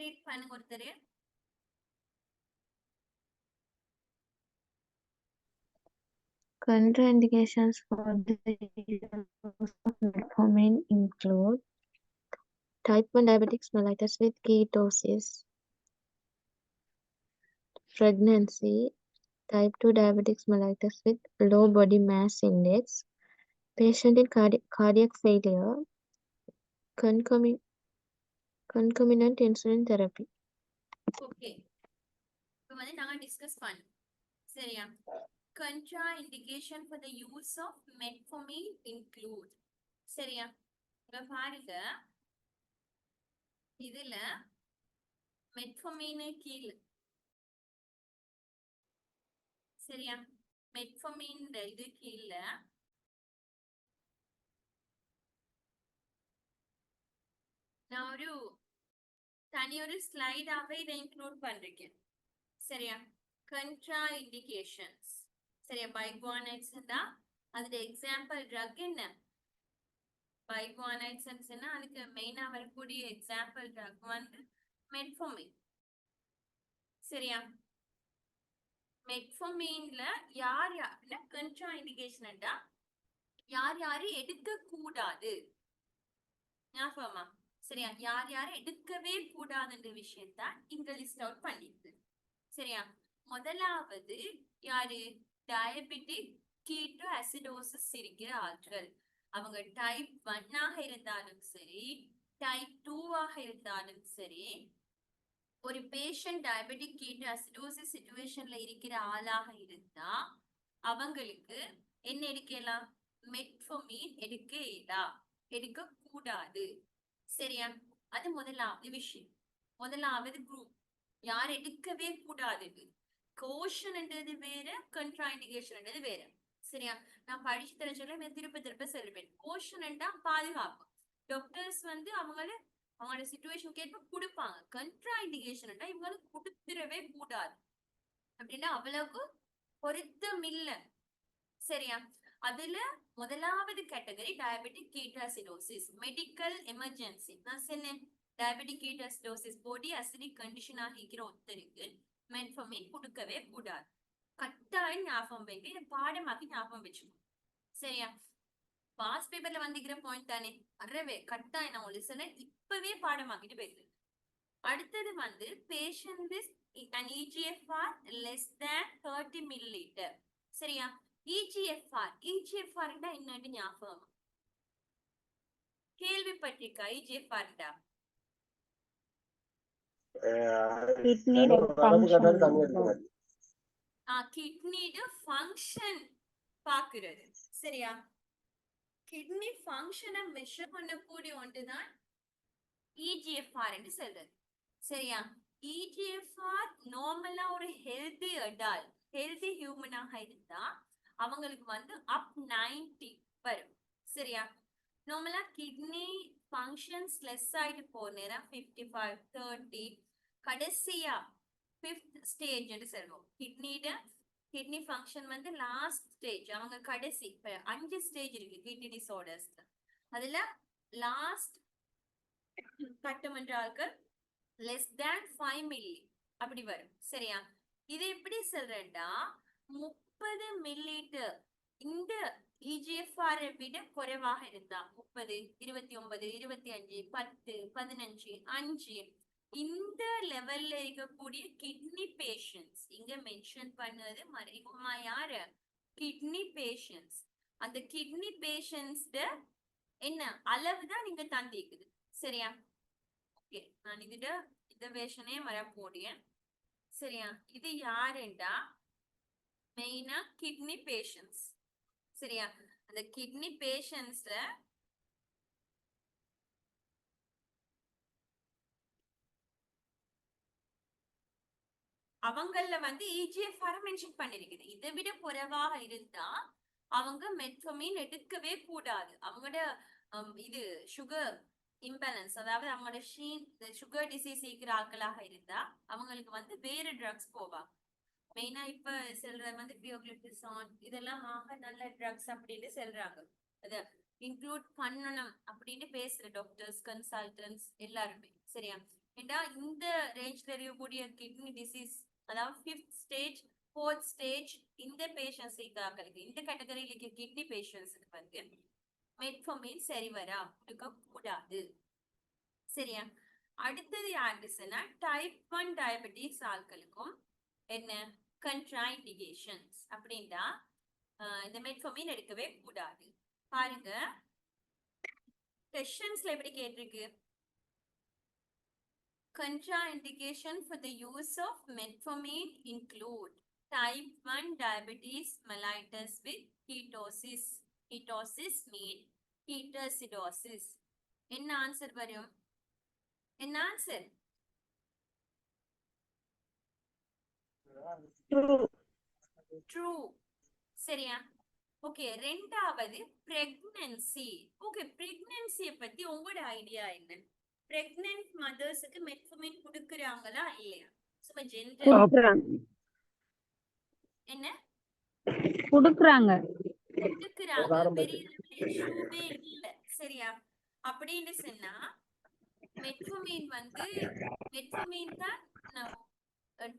ரீட் பண்ணுங்க ஒருத்தர். Contraindications for the use of metformin include type 1 diabetic mellitus with ketosis, pregnancy, type 2 diabetic mellitus with low body mass index, patient in cardiac failure, concomitant insulin therapy. Okay, இப்போ வந்து நாங்க discuss பண்ணோம். சரியா? contraindication for the use of metformin include. சரியா? இப்ப பாருங்க, இதுல metformin கீழ். சரியா? மெட்ஃபோமின் இது கீழ நான் ஒரு தனி ஒரு ஸ்லைடாவே இதை இன்க்ளூட் பண்றேன். சரியா? கண்ட்ரா இண்டிகேஷன்ஸ். சரியா? பைகுவானைட்ஸ் தான் அதோட எக்ஸாம்பிள் ட்ரக் என்ன? பைகுவானைட்ஸ் அதுக்கு மெயினா வரக்கூடிய எக்ஸாம்பிள் ட்ரக் வந்து மெட்ஃபோமின். சரியா? மெட்ஃபோமின்ல யார் யாருன்னா கண்ட்ரா இண்டிகேஷன் யார் யாரு எடுக்க கூடாது ஞாபகமா? சரியா? யார் யாரு எடுக்கவே கூடாதுன்ற விஷயத்தான் இங்க லிஸ்ட் அவுட் பண்ணிருக்கு. சரியா? முதலாவது யாரு? டயபெட்டிக் கீட்டோ அசிடோசிஸ் இருக்கிற ஆட்கள். அவங்க டைப் 1 இருந்தாலும் சரி, டைப் 2 இருந்தாலும் சரி, ஒரு பேஷண்ட் டயபெட்டிக் கீட்டோ அசிடோசிஸ் சிச்சுவேஷன்ல இருக்கிற ஆளாக இருந்தா அவங்களுக்கு என்ன எடுக்கலாம்? மெட்ஃபோமின் எடுக்க கூடாது. சரியா? அது முதலாவது விஷயம். முதலாவது குரூப் யார் எடுக்கவே கூடாது. கோஷன்ன்றது வேற, கண்ட்ராஇண்டிகேஷன்ன்றது வேற. சரியா? நான் படிச்சு தர சொல்ல திருப்ப சொல்லுவேன். கோஷன்டா பாதுகாப்பு. டாக்டர்ஸ் வந்து அவங்களோட சிச்சுவேஷன் கேட்ப கொடுப்பாங்க. கண்ட்ராஇண்டிகேஷன்டா இவங்களுக்கு கொடுத்துடவே கூடாது அப்படின்னா அவ்வளவுக்கு பொருத்தம் இல்ல. சரியா? அதுல முதலாவது category diabetic ketoacidosis, medical emergency. நான் சொன்னேன் டயபெட்டிக் கீட்டோசிடோசிஸ் பாடி அசிடிக் கண்டிஷன் ஆகிக்கிற ஒருத்தருக்கு மெட்ஃபோமின் கொடுக்கவே கூடாது. கட்டாயம் ஞாபகம் வைக்க, இதை பாடமாக்கி ஞாபகம் வச்சுக்கணும். சரியா? பாஸ் பேப்பர்ல வந்துக்கிற பாயிண்ட் தானே, அறவே கட்டாயம் நான் உங்களுக்கு சொன்னேன், இப்பவே பாடமாக்கிட்டு போயிருக்கு. அடுத்தது வந்து patient with an EGFR less than 30 milliliter. சரியா? EGFR என்னன்னு ஞாபகம் கேள்விப்பட்டிருக்கா? EGFR கிட்னியோட ஃபங்க்ஷன் பாக்குறது. சரியா? கிட்னி ஃபங்க்ஷனை மெஷர் பண்ணக்கூடிய ஒன்றுதான் EGFR என்று சொல்றது. சரியா? EGFR நார்மலா ஒரு ஹெல்தி அடல்ட், ஹெல்தி ஹியூமனாக இருந்தா அவங்களுக்கு வந்து அப் 90 வரும். சரியா? நார்மலா கிட்னி ஃபங்க்ஷன்ஸ் லெஸ் ஆயிட்டு போற நேரம் 55, 30, கடைசியா 5th ஸ்டேஜ் என்று சொல்லுவோம். கிட்னி ஃபங்க்ஷன் வந்து லாஸ்ட் ஸ்டேஜ். அவங்க கடைசி 5 ஸ்டேஜ் இருக்கு கிட்னி டிசார்டர்ஸ். அதுல லாஸ்ட் கட்டம் என்றால் less than 5 milli அப்படி வரும். சரியா? இது எப்படி சொல்றேன்டா 30 மில்லிலிட்டர் இந்த EGFR விட குறைவாக இருந்தா 30, 29, 25, 10, 15, 5 இந்த லெவல்ல இருக்கக்கூடிய கிட்னி பேஷண்ட்ஸ் இங்க மென்ஷன் பண்ணது மறைமுகமா யாரு? Kidney patients. அந்த கிட்னி பேஷண்ட்ஸ் என்ன அளவுதான் நீங்க தந்திக்குது. சரியா? ஓகே, நான் இந்த வேஷனே வர போறேன். சரியா? இது யாருண்டா மெயினா கிட்னி பேஷண்ட்ஸ். சரியா? அந்த கிட்னி பேஷண்ட்ஸ்ல அவங்கள வந்து EGFR மென்ஷன் பண்ணிருக்குது. இதை விட குறைவாக இருந்தா அவங்க மெட்ஃபோமின் எடுக்கவே கூடாது. அவங்களோட இது சுகர் இம்பேலன்ஸ், அதாவது அவங்களோட சுகர் டிசீஸ் இருக்கிற ஆட்களாக இருந்தா அவங்களுக்கு வந்து வேற ட்ரக்ஸ் போவாங்க. மெயினா இப்ப சொல்றது வந்து பியோக்ளிபிசான் இதெல்லாம் நல்ல ட்ரக்ஸ் அப்படின்னு சொல்றாங்க. அத இன்க்ளூட் பண்ணணும் அப்படின்னு பேசுற டாக்டர்ஸ், கன்சல்டன்ட்ஸ் எல்லாருமே. சரியா? ஏண்டா இந்த ரேஞ்ச்ல இருக்கக்கூடிய கிட்னி டிசீஸ், அதாவது 5th ஸ்டேஜ் 4th ஸ்டேஜ் இந்த பேஷண்ட்ஸ் இருக்காங்களுக்கு, இந்த கேட்டகரியில இருக்க கிட்னி பேஷண்ட்ஸுக்கு வந்து மெட்ஃபோமின் சரிவரா கொடுக்க கூடாது. சரியா? அடுத்தது யாருன்னு சொன்னா டைப் 1 டயபெட்டிஸ் ஆட்களுக்கும் என்ன கண்ட்ராஇண்டிகேஷன்ஸ் அப்படின்னா இந்த மெட்ஃபோமின் எடுக்கவே கூடாது. பாருங்க கொஸ்டின்ஸ்ல எப்படி கேட்டிருக்கு, contraindication for the use of metformin include type 1 diabetes mellitus with ketosis. Ketosis mean ketoacidosis. என்ன ஆன்சர் வரும்? என்ன ஆன்சர்? ட்ரூ. சரியா? ஓகே, ரெண்டாவது பிரெக்னன்சி. ஓகே, பிரெக்னன்சியை பத்தி உங்களோட ஐடியா என்ன? பிரெக்னன்ட் மதர்ஸுக்கு மெட்ஃபோமின் கொடுக்கறாங்களா இல்லையா? சும்மா ஜெனரல் என்ன குடுக்குறாங்க. கொடுக்கறாங்க, பெரிய இஷ்யூவே இல்ல. சரியா? அப்படின்னு சொன்னா மெட்ஃபோமின் வந்து மெட்ஃபோமின் தான்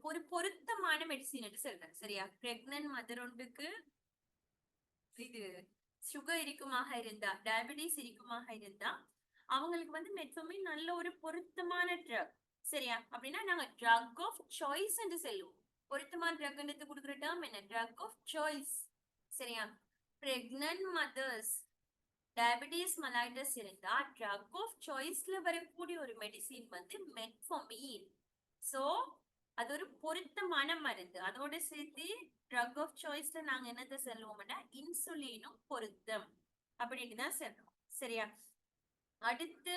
ஒரு பொருத்தமான மெடிசின் சொல்றேன். சரியா? பிரெக்னன்ட் மதர் ஒன்றுக்கு இது சுகர் இருக்குமாக இருந்தா, டயபெட்டிஸ் இருக்குமாக இருந்தா அவங்களுக்கு வந்து மெட்ஃபோமின் நல்ல ஒரு பொருத்தமான ட்ரக். சரியா? அப்படின்னா நாங்க ட்ரக் ஆஃப் சாய்ஸ் என்று சொல்லுவோம். பொருத்தமான ட்ரக் எடுத்து கொடுக்குற டேர்ம் என்ன? Drug of choice. சரியா? பிரெக்னன்ட் மதர்ஸ் டயபெட்டிஸ் மெலைட்டஸ் இருந்தா ட்ரக் ஆஃப் சாய்ஸ்ல வரக்கூடிய ஒரு மெடிசின் வந்து மெட்ஃபோமின். சோ அது ஒரு பொருத்தமான மருந்து. அதோட சேர்த்து ட்ரக் ஆஃப் சாய்ஸ்ல நாங்க என்னத்தை சொல்லுவோம்னா இன்சுலினும் பொருத்தம் அப்படின்னு தான் சொல்றோம். சரியா? அடுத்து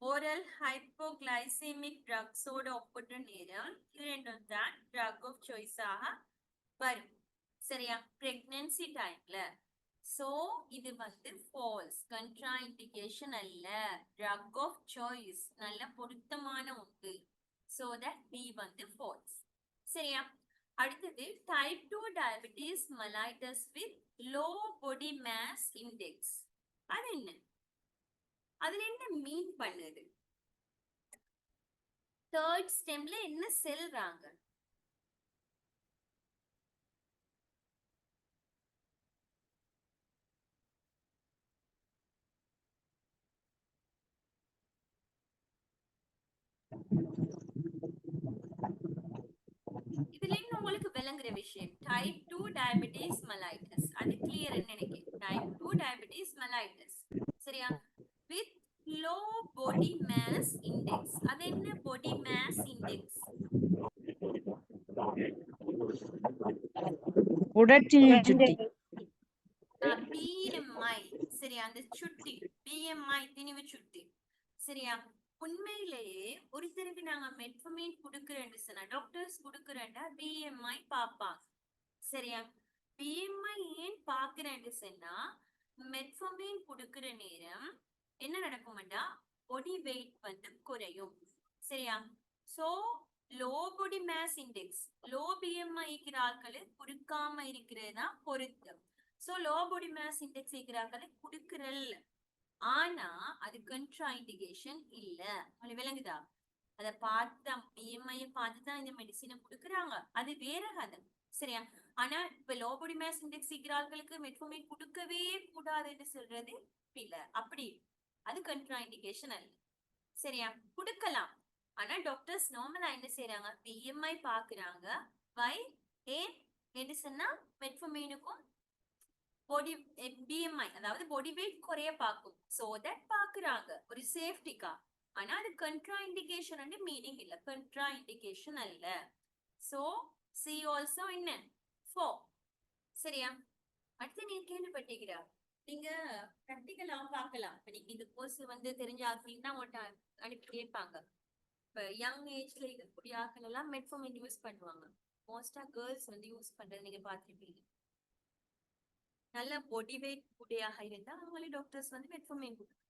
ஓரல் ஹைப்போகிளைசெமிக் ட்ரக்ஸோட ஒப்பிட்ட நேரம் இது ரெண்டும் தான் ட்ரக் ஆஃப் சாய்ஸாக வரும். சரியா? பிரெக்னன்சி டைம்ல. சோ இது வந்து ஃபால்ஸ், கண்ட்ராஇண்டிகேஷன் அல்ல, ட்ரக் ஆஃப் சாய்ஸ், நல்ல பொருத்தமான ஒன்று. சோ தட் B வந்து ஃபால்ஸ். சரியா? அடுத்தது type 2 diabetes mellitus with low body mass index. அது என்ன? அதுல என்ன மீன் பண்ணுது? தேர்ட் ஸ்டெம்ல என்ன செல்றாங்க? இதுல இருந்து உங்களுக்கு விளங்குற விஷயம் டைப் 2 டயபெட்டிஸ் மெலைட்டஸ், அது கிளியர் நினைக்கிறேன். Type 2 diabetes mellitus. சரியா? With low body mass index. அது என்ன பாடி மாஸ் இண்டெக்ஸ்? உடற்சியை சுட்டி. BMI. சரியா? அந்த சுட்டி BMI திணிவு சுட்டி. சரியா? உண்மையிலேயே ஒருத்தருக்கு நாங்க மெட்ஃபோமின் கொடுக்குறேன்னு சொன்னா டாக்டர்ஸ் கொடுக்குறேன்டா BMI பாப்பாங்க. சரியா? BMI ஏன் பாக்குறேன்னு சொன்னா மெட்ஃபோமின் கொடுக்குற நேரம் என்ன நடக்கும்டா பாடி வெயிட் வந்து குறையும். சரியா? So low body mass index, low BMI இருக்கிற ஆட்களை கொடுக்காம இருக்கிறது தான் பொருத்தம். So low body mass index இருக்கிற ஆட்களை கொடுக்குறல், ஆனா அது கண்ட்ராஇண்டிகேஷன் இல்ல. உங்களுக்கு விளங்குதா? அத பார்த்தா BMI பார்த்துதான் இந்த மெடிசினை கொடுக்குறாங்க, அது வேற கதை. சரியா? ஆனா இப்ப லோ பாடி மாஸ் இண்டெக்ஸ் இருக்கிற ஆட்களுக்கு மெட்ஃபோமின் கொடுக்கவே கூடாதுன்னு சொல்றது இல்ல. அப்படி அது கண்ட்ராஇண்டிகேஷன் அல்ல. சரியா? கொடுக்கலாம். ஆனா டாக்டர்ஸ் நார்மலா என்ன செய்யறாங்க? BMI பாக்குறாங்க. வை? ஏன் என்று சொன்னா மெட்ஃபோமினுக்கும் பாடி BMI, அதாவது பாடி வெயிட் குறைய பார்க்கும். சோ தட் பாக்குறாங்க ஒரு சேஃப்டிக்கா. ஆனா அது கண்ட்ராஇண்டிகேஷன் மீனிங் இல்ல, கண்ட்ராஇண்டிகேஷன் அல்ல. சோ C ஆல்சோ என்ன 4. சரியா? அடுத்து நீங்க கேள்விப்பட்டீங்களா? நீங்க பிராக்டிகலா பார்க்கலாம். இப்ப நீங்க இந்த கோர்ஸ் வந்து தெரிஞ்ச ஆட்கள் தான் உங்கள்கிட்ட அனுப்பி கேட்பாங்க. இப்ப யங் ஏஜ்ல இருக்கக்கூடிய ஆட்கள் எல்லாம் மெட்ஃபோமின் யூஸ் பண்ணுவாங்க. மோஸ்டா கேர்ள்ஸ் வந்து யூஸ் பண்றது நீங்க பார்த்திருப்பீங்க. நல்ல பாடி வெயிட் உடையாக இருந்தா அவங்களே டாக்டர்ஸ் வந்து மெட்ஃபோமின் கொடுக்கும்.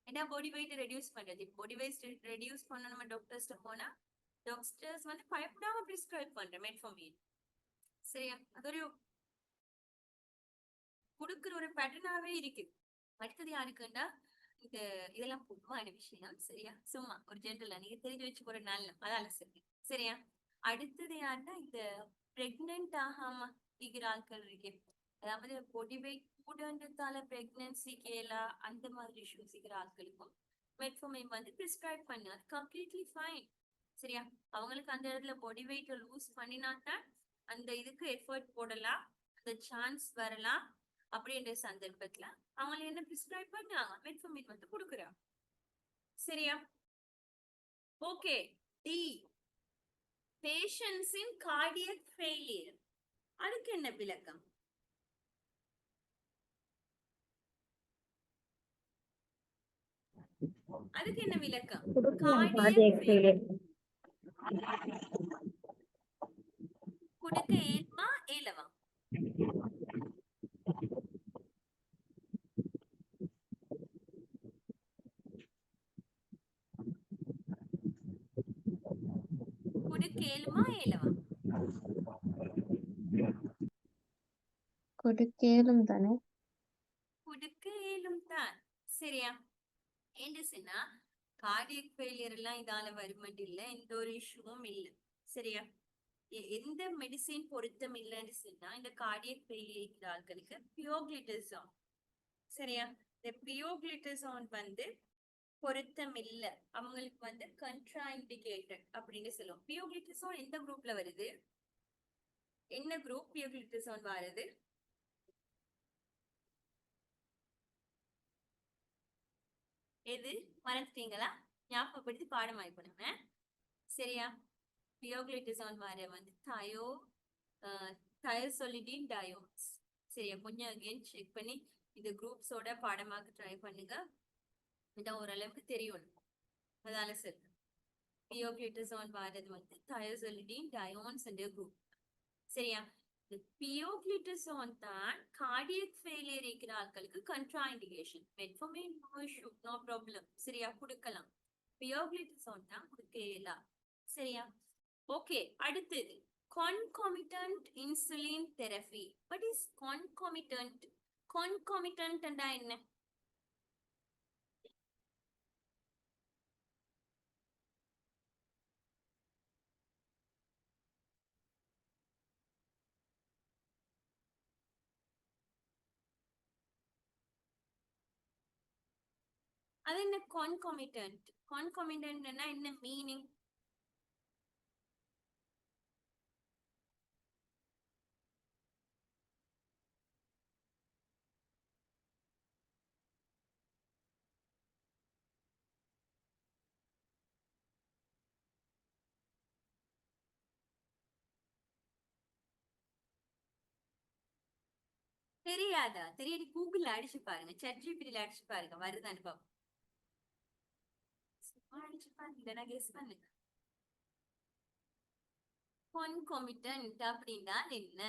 ஏன்னா பாடி வெயிட் ரெடியூஸ் பண்றது. பாடி வெயிட் ரெடியூஸ் பண்ண நம்ம டாக்டர்ஸ்ட போனா டாக்டர்ஸ் வந்து பயப்படாம பிரிஸ்கிரைப் பண்ற மெட்ஃபோமின். சரியா? அது ஒரு கொடுக்குற ஒரு பேட்டர்னாவே இருக்கு. அடுத்தது யாருக்குன்னா இதெல்லாம் பொதுவான விஷயம். சரியா? சும்மா ஒரு ஜென்ரலா நீங்க தெரிஞ்சு வச்சு போற நல்ல அதால சரி. சரியா? அடுத்தது யாருன்னா இந்த பிரெக்னென்ட் ஆகாம இருக்கிற ஆட்கள் இருக்கு. அதாவது பாடி வெயிட் கூடன்றதால பிரெக்னன்சி கேலா அந்த மாதிரி இஷ்யூஸ் இருக்கிற ஆட்களுக்கும் மெட்ஃபோமின் வந்து பிரிஸ்கிரைப் பண்ணு. அது கம்ப்ளீட்லி ஃபைன். சரியா? அவங்களுக்கு அந்த இடத்துல பாடி வெயிட் லூஸ் பண்ணினாதான் அந்த இதுக்கு எஃபர்ட் போடலாம், அந்த சான்ஸ் வரலாம். அப்படின்ற சந்தர்ப்பத்துல அவங்க என்ன பிரிஸ்கிரைப் பண்ணாங்க, மெட்ஃபோமின் வந்து கொடுக்குறாங்க. சரியா? ஓகே. டி, பேஷன்ஸ் இன் கார்டியக் ஃபெயிலியர். அதுக்கு என்ன விளக்கம்? அதுக்கு என்ன விளக்கம்? கார்டியக் ஃபெயிலியர் கொடுக்க ஏல்மா ஏலவா? கொடுக்க ஏலுமா ஏலவா? கொடுக்கேலும் தானே. கொடுக்க ஏலும் தான். சரியா? என்ன சொன்னா கார்டியக் ஃபெயிலியர் எல்லாம் இதால வருமாட்டு இல்ல, எந்த ஒரு இஷ்யூவும் இல்ல. சரியா? எந்த மெடிசின் பொருத்தம் இல்லைன்னு சொன்னா இந்த கார்டியக் ஃபெயிலியர் இருக்கிற ஆட்களுக்கு பியோக்ளிட்டசான். சரியா? இந்த பியோக்ளிட்டசான் வந்து பொருத்தம் இல்ல, அவங்களுக்கு வந்து கண்ட்ரா இண்டிகேட்டட் அப்படின்னு சொல்லுவோம். பியோக்ளிட்டசான் எந்த குரூப்ல வருது? என்ன குரூப் பியோக்ளிட்டசான் வருது? எது மறந்துட்டீங்களா? ஞாபகப்படுத்தி பாடம் ஆயிக்கணுங்க. சரியா? பியோக்ளிட்டசான் வர வந்து தயோசோலிடின் டயோன்ஸ். சரியா? கொஞ்சம் அகைன் செக் பண்ணி இந்த குரூப்ஸோட பாடமாக்க ட்ரை பண்ணுங்க. இதான் ஓரளவுக்கு தெரியும். அதால சரி, பியோக்ளிட்டசான் வரது வந்து தயோசோலிடின் டயோன்ஸ் என்ற குரூப். சரியா? பியோக்ளிட்டசான் தான் கார்டியக் ஃபெயிலியர் இருக்கிற ஆட்களுக்கு contraindication. Metformin no issue, no problem. சரியா? கொடுக்கலாம். பியோக்ளிட்டசான் தான் கொடுக்க இயலாது. சரியா? ஓகே. அடுத்தது concomitant insulin therapy. What is concomitant? Concomitant என்றா என்ன? அது என்ன concomitant? Concomitant என்ன மீனிங்? தெரியாதா? தெரியாடி கூகுள்ல அடிச்சு பாருங்க, ChatGPTல அடிச்சு பாருங்க, வருதான்னு பாப்போம். அடிச்சு பாருங்க, இல்லைன்னா கெஸ் பண்ணுங்க. concomitant அப்படின்னா என்ன?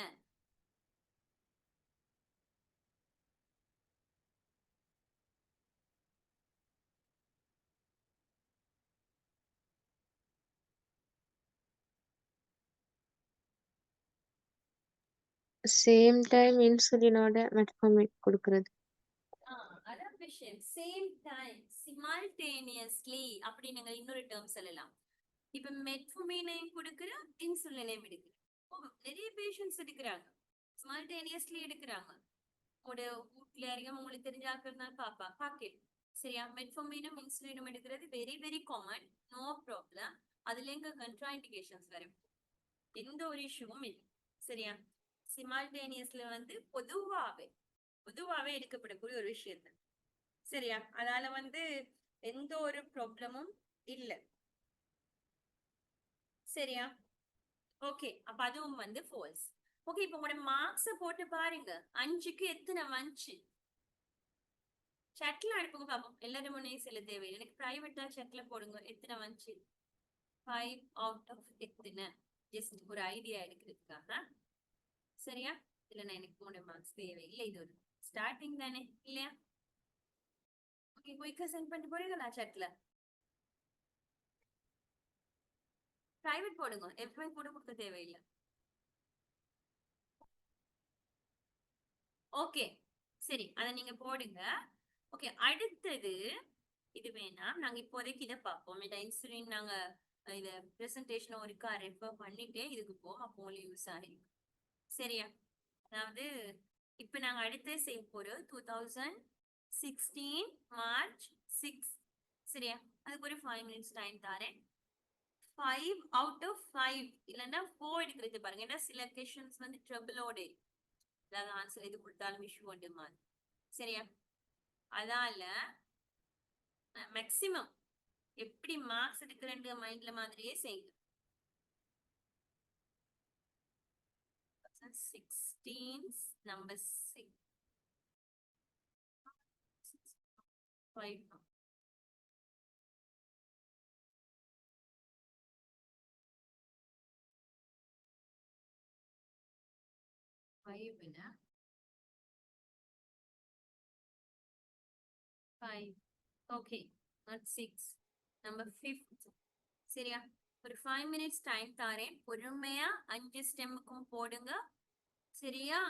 சேம் டைம் இன்சுலினோட மெட்ஃபோமின் கொடுக்கறது. அதான் விஷயம். சேம் டைம் சிமால்டேனியஸ்லி அப்படி நீங்க இன்னொரு டேர்ம் சொல்லலாம். இப்ப மெட்ஃபோமினையும் கொடுக்குற, இன்சுலினையும் எடுக்கிற நிறைய பேஷண்ட்ஸ் எடுக்கிறாங்க, சிமால்டேனியஸ்லி எடுக்கிறாங்க. உங்களோட வீட்டுல யாரையும் உங்களுக்கு தெரிஞ்சாக்கிறதுனால பாக்கேன். சரியா? மெட்ஃபோமினும் இன்சுலினும் எடுக்கிறது very very common, no problem. அதுல எங்க கண்ட்ரா இண்டிகேஷன்ஸ் வரும், எந்த ஒரு இஷ்யூவும் இல்லை. சரியா? சிமால்டேனியஸ்ல வந்து பொதுவாவே எடுக்கப்படக்கூடிய ஒரு விஷயம் தான். சரியா? அதனால வந்து எந்த ஒரு ப்ராப்ளமும் இல்ல. சரியா? ஓகே. அப்ப அதுவும் வந்து ஃபால்ஸ். ஓகே. இப்ப உங்களோட மார்க்ஸ போட்டு பாருங்க, 5க்கு எத்தனை வந்துச்சு? chatல அனுப்புங்க பாப்போம். எல்லாரும் முன்னே செல்ல தேவையில்லை, எனக்கு பிரைவேட்டா chatல போடுங்க எத்தனை வந்துச்சு. 5 அவுட் ஆஃப் எத்தனை, ஜஸ்ட் ஒரு ஐடியா எடுக்கிறதுக்காக. சரியா? இதுல நான் எனக்கு 3 மார்க்ஸ் தேவையில்லை, இது ஒரு ஸ்டார்டிங் தானே இல்லையா? ஓகே, குயிக்கா சென்ட் பண்ணிட்டு போறீங்களா சாட்ல? பிரைவேட் போடுங்க, எப்பவுமே கூட கொடுக்க தேவையில்லை. ஓகே சரி, அதை நீங்க போடுங்க. ஓகே, அடுத்தது இது வேணாம், நாங்க இப்போதைக்கு இதை பார்ப்போம். இன்சுலின் நாங்க இத பிரசன்டேஷன் ஒருக்கா ரெஃபர் பண்ணிட்டே இதுக்கு போக அப்போ யூஸ் ஆகிடும். சரியா? அதாவது இப்ப நாங்க அடுத்து செய்ய போறோம் 2016 மார்ச் 6. சரியா? அதுக்கு ஒரு 5 மினிட்ஸ் டைம் தாரேன். 5 அவுட் ஆஃப் 5 இல்லைன்னா 4 எடுக்கிறது பாருங்க. ஏன்னா சில கொஷன்ஸ் வந்து ட்ரிபிளோட அதாவது ஆன்சர் எது கொடுத்தாலும் இஷ்யூ ஒன்று மாதிரி. சரியா? அதால மேக்சிமம் எப்படி மார்க்ஸ் எடுக்கிறேன்ற மைண்ட்ல மாதிரியே செய்யுங்க. 16 நம்பர் 6 5 5 ஓகே, not 6 நம்பர் 5. சரியா? ஒரு 5 மினிட்ஸ் டைம் தாரேன், பொறுமையா 5 ஸ்டெம்முக்கும் போடுங்க. சரியா?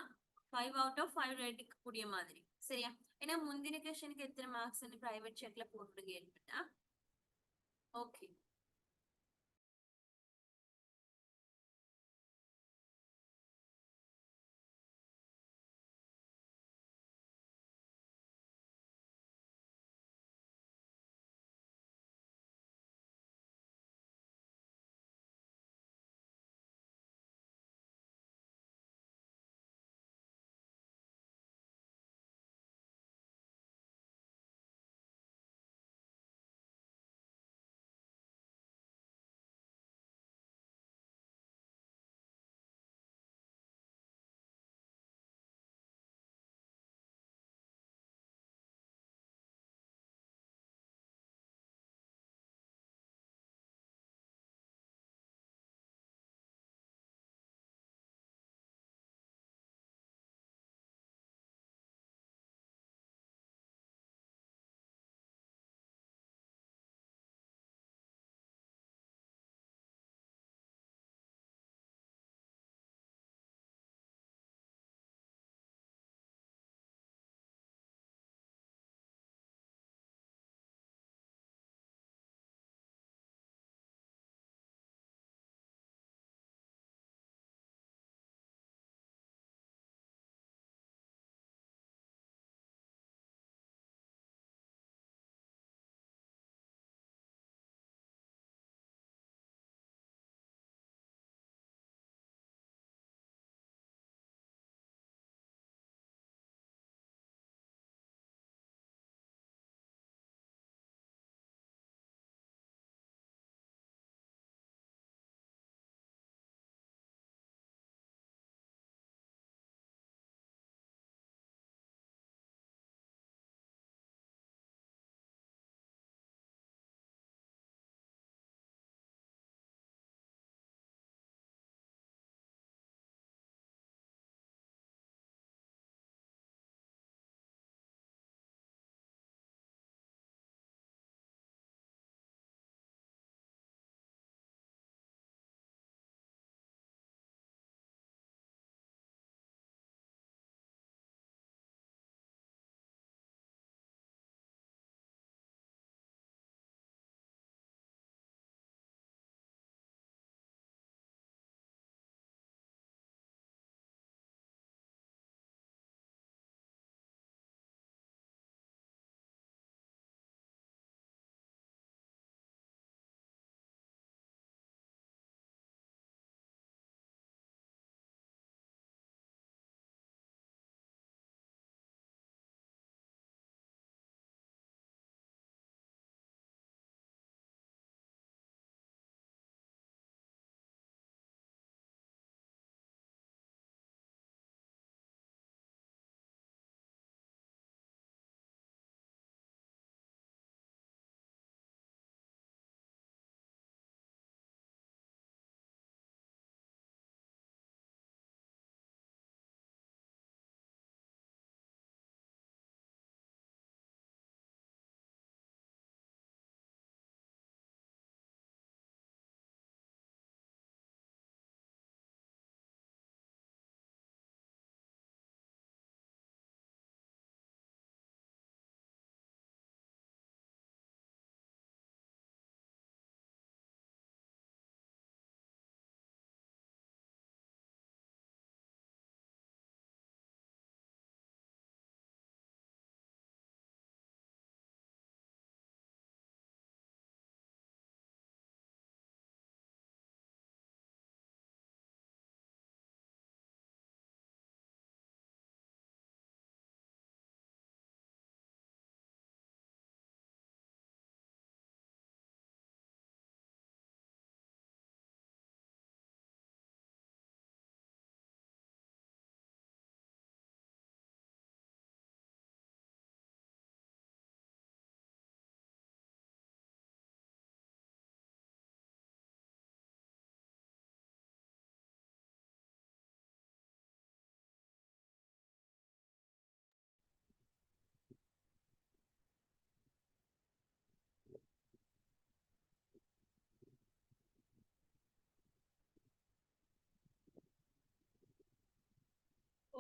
5 அவுட் ஆஃப் 5 எடுக்கக்கூடிய மாதிரி. சரியா? ஏன்னா முந்தின கொஸ்டினுக்கு எத்தனை மார்க்ஸ் பிரைவேட் செக்ல போட்டுடுங்க. ஓகே.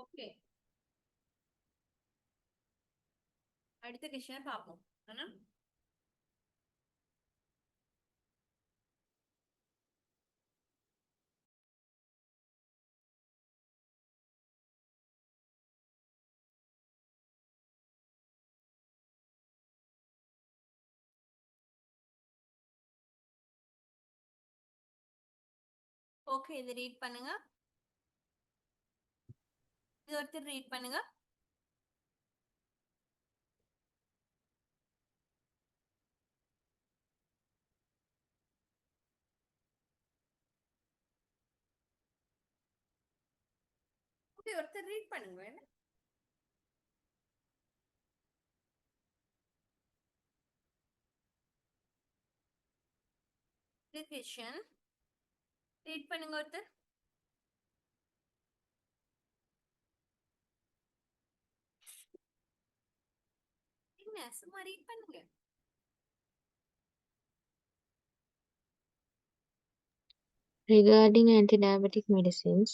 ஓகே, அடுத்த கொஸ்டின் பார்ப்போம். ஆனா ஓகே, இது ரீட் பண்ணுங்க. இது ஒருத்தர் ரீட் பண்ணுங்க. ஓகே, ஒருத்தர் ரீட் பண்ணுங்க. இது கொஸ்டின் ரீட் பண்ணுங்க ஒருத்தர். என்ன சும்மா ரீட் பண்ணுங்க. Regarding anti-diabetic medicines,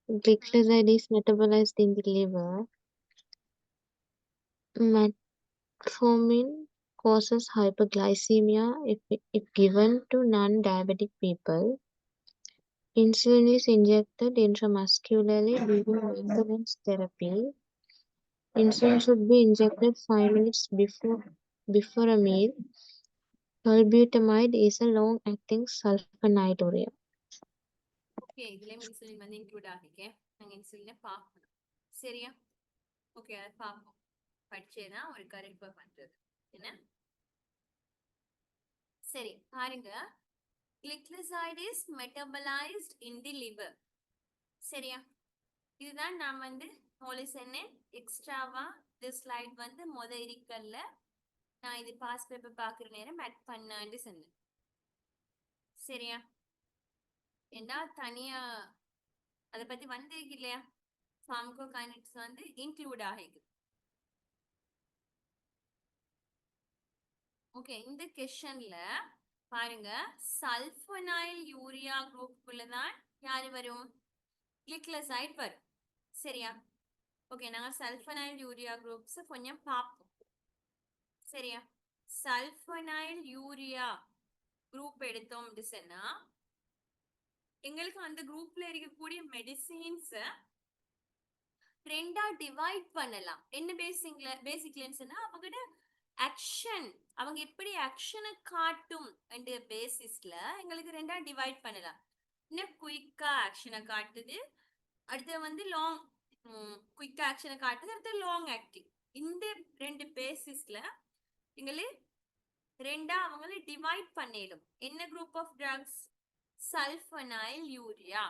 gliclazide is metabolized in the liver. Metformin causes hyperglycemia if given to non-diabetic people. Insulin is injected intramuscularly during maintenance therapy. Insulin should be injected 5 minutes before a meal. Tolbutamide is a long-acting sulfonylurea. Okay, இதுல insulin வந்து include ஆகிருக்கேன். நாங்க இன்சுலினை பார்க்கணும். சரியா? Okay, அதை பார்ப்போம். படிச்சேதான் ஒரு correct பண்றது என்ன. சரி பாருங்க, gliclazide is metabolized in the liver. சரியா? இதுதான் நான் வந்து உங்களுக்கு சொன்னேன். எக்ஸ்ட்ராவா இந்த ஸ்லைட் வந்து இருக்கல்ல, நான் இது பாஸ் பேப்பர் பாக்குற நேரம் ஆட் பண்ணான்னு சொன்னேன். சரியா? ஏன்னா தனியா அதை பத்தி வந்திருக்கு இல்லையா, ஃபார்மகோகைனெடிக்ஸ் வந்து இன்க்ளூட் ஆகிருக்கு. ஓகே, இந்த கொஸ்டின்ல பாருங்க, சல்பனைல் யூரியா குரூப்புக்குள்ளதான் யாரு வரும்? gliclazide வரும். சரியா? ஓகே, நாங்க சல்பனைல் யூரியா குரூப்ஸ் கொஞ்சம் பார்ப்போம். சரியா? சல்பனைல் யூரியா குரூப் எடுத்தோம் சொன்னா எங்களுக்கு அந்த குரூப்ல இருக்கக்கூடிய மெடிசின்ஸ் ரெண்டா டிவைட் பண்ணலாம். என்ன பேசிக்லன்னு சொன்னா அவங்ககிட்ட ஆக்ஷன், அவங்க எப்படி ஆக்ஷனை காட்டும் என்ற பேசிஸ்ல எங்களுக்கு ரெண்டா டிவைட் பண்ணலாம். இன்னும் குயிக்கா ஆக்ஷனை காட்டுது, அடுத்து வந்து லாங் குயிக்கா ஆக்ஷனை காட்டுது, அடுத்து லாங் ஆக்டிங். இந்த ரெண்டு பேசிஸ்ல எங்களுக்கு ரெண்டா அவங்களை டிவைட் பண்ணிடும். என்ன குரூப் ஆஃப் ட்ரக்ஸ்? சல்பனைல் யூரியா.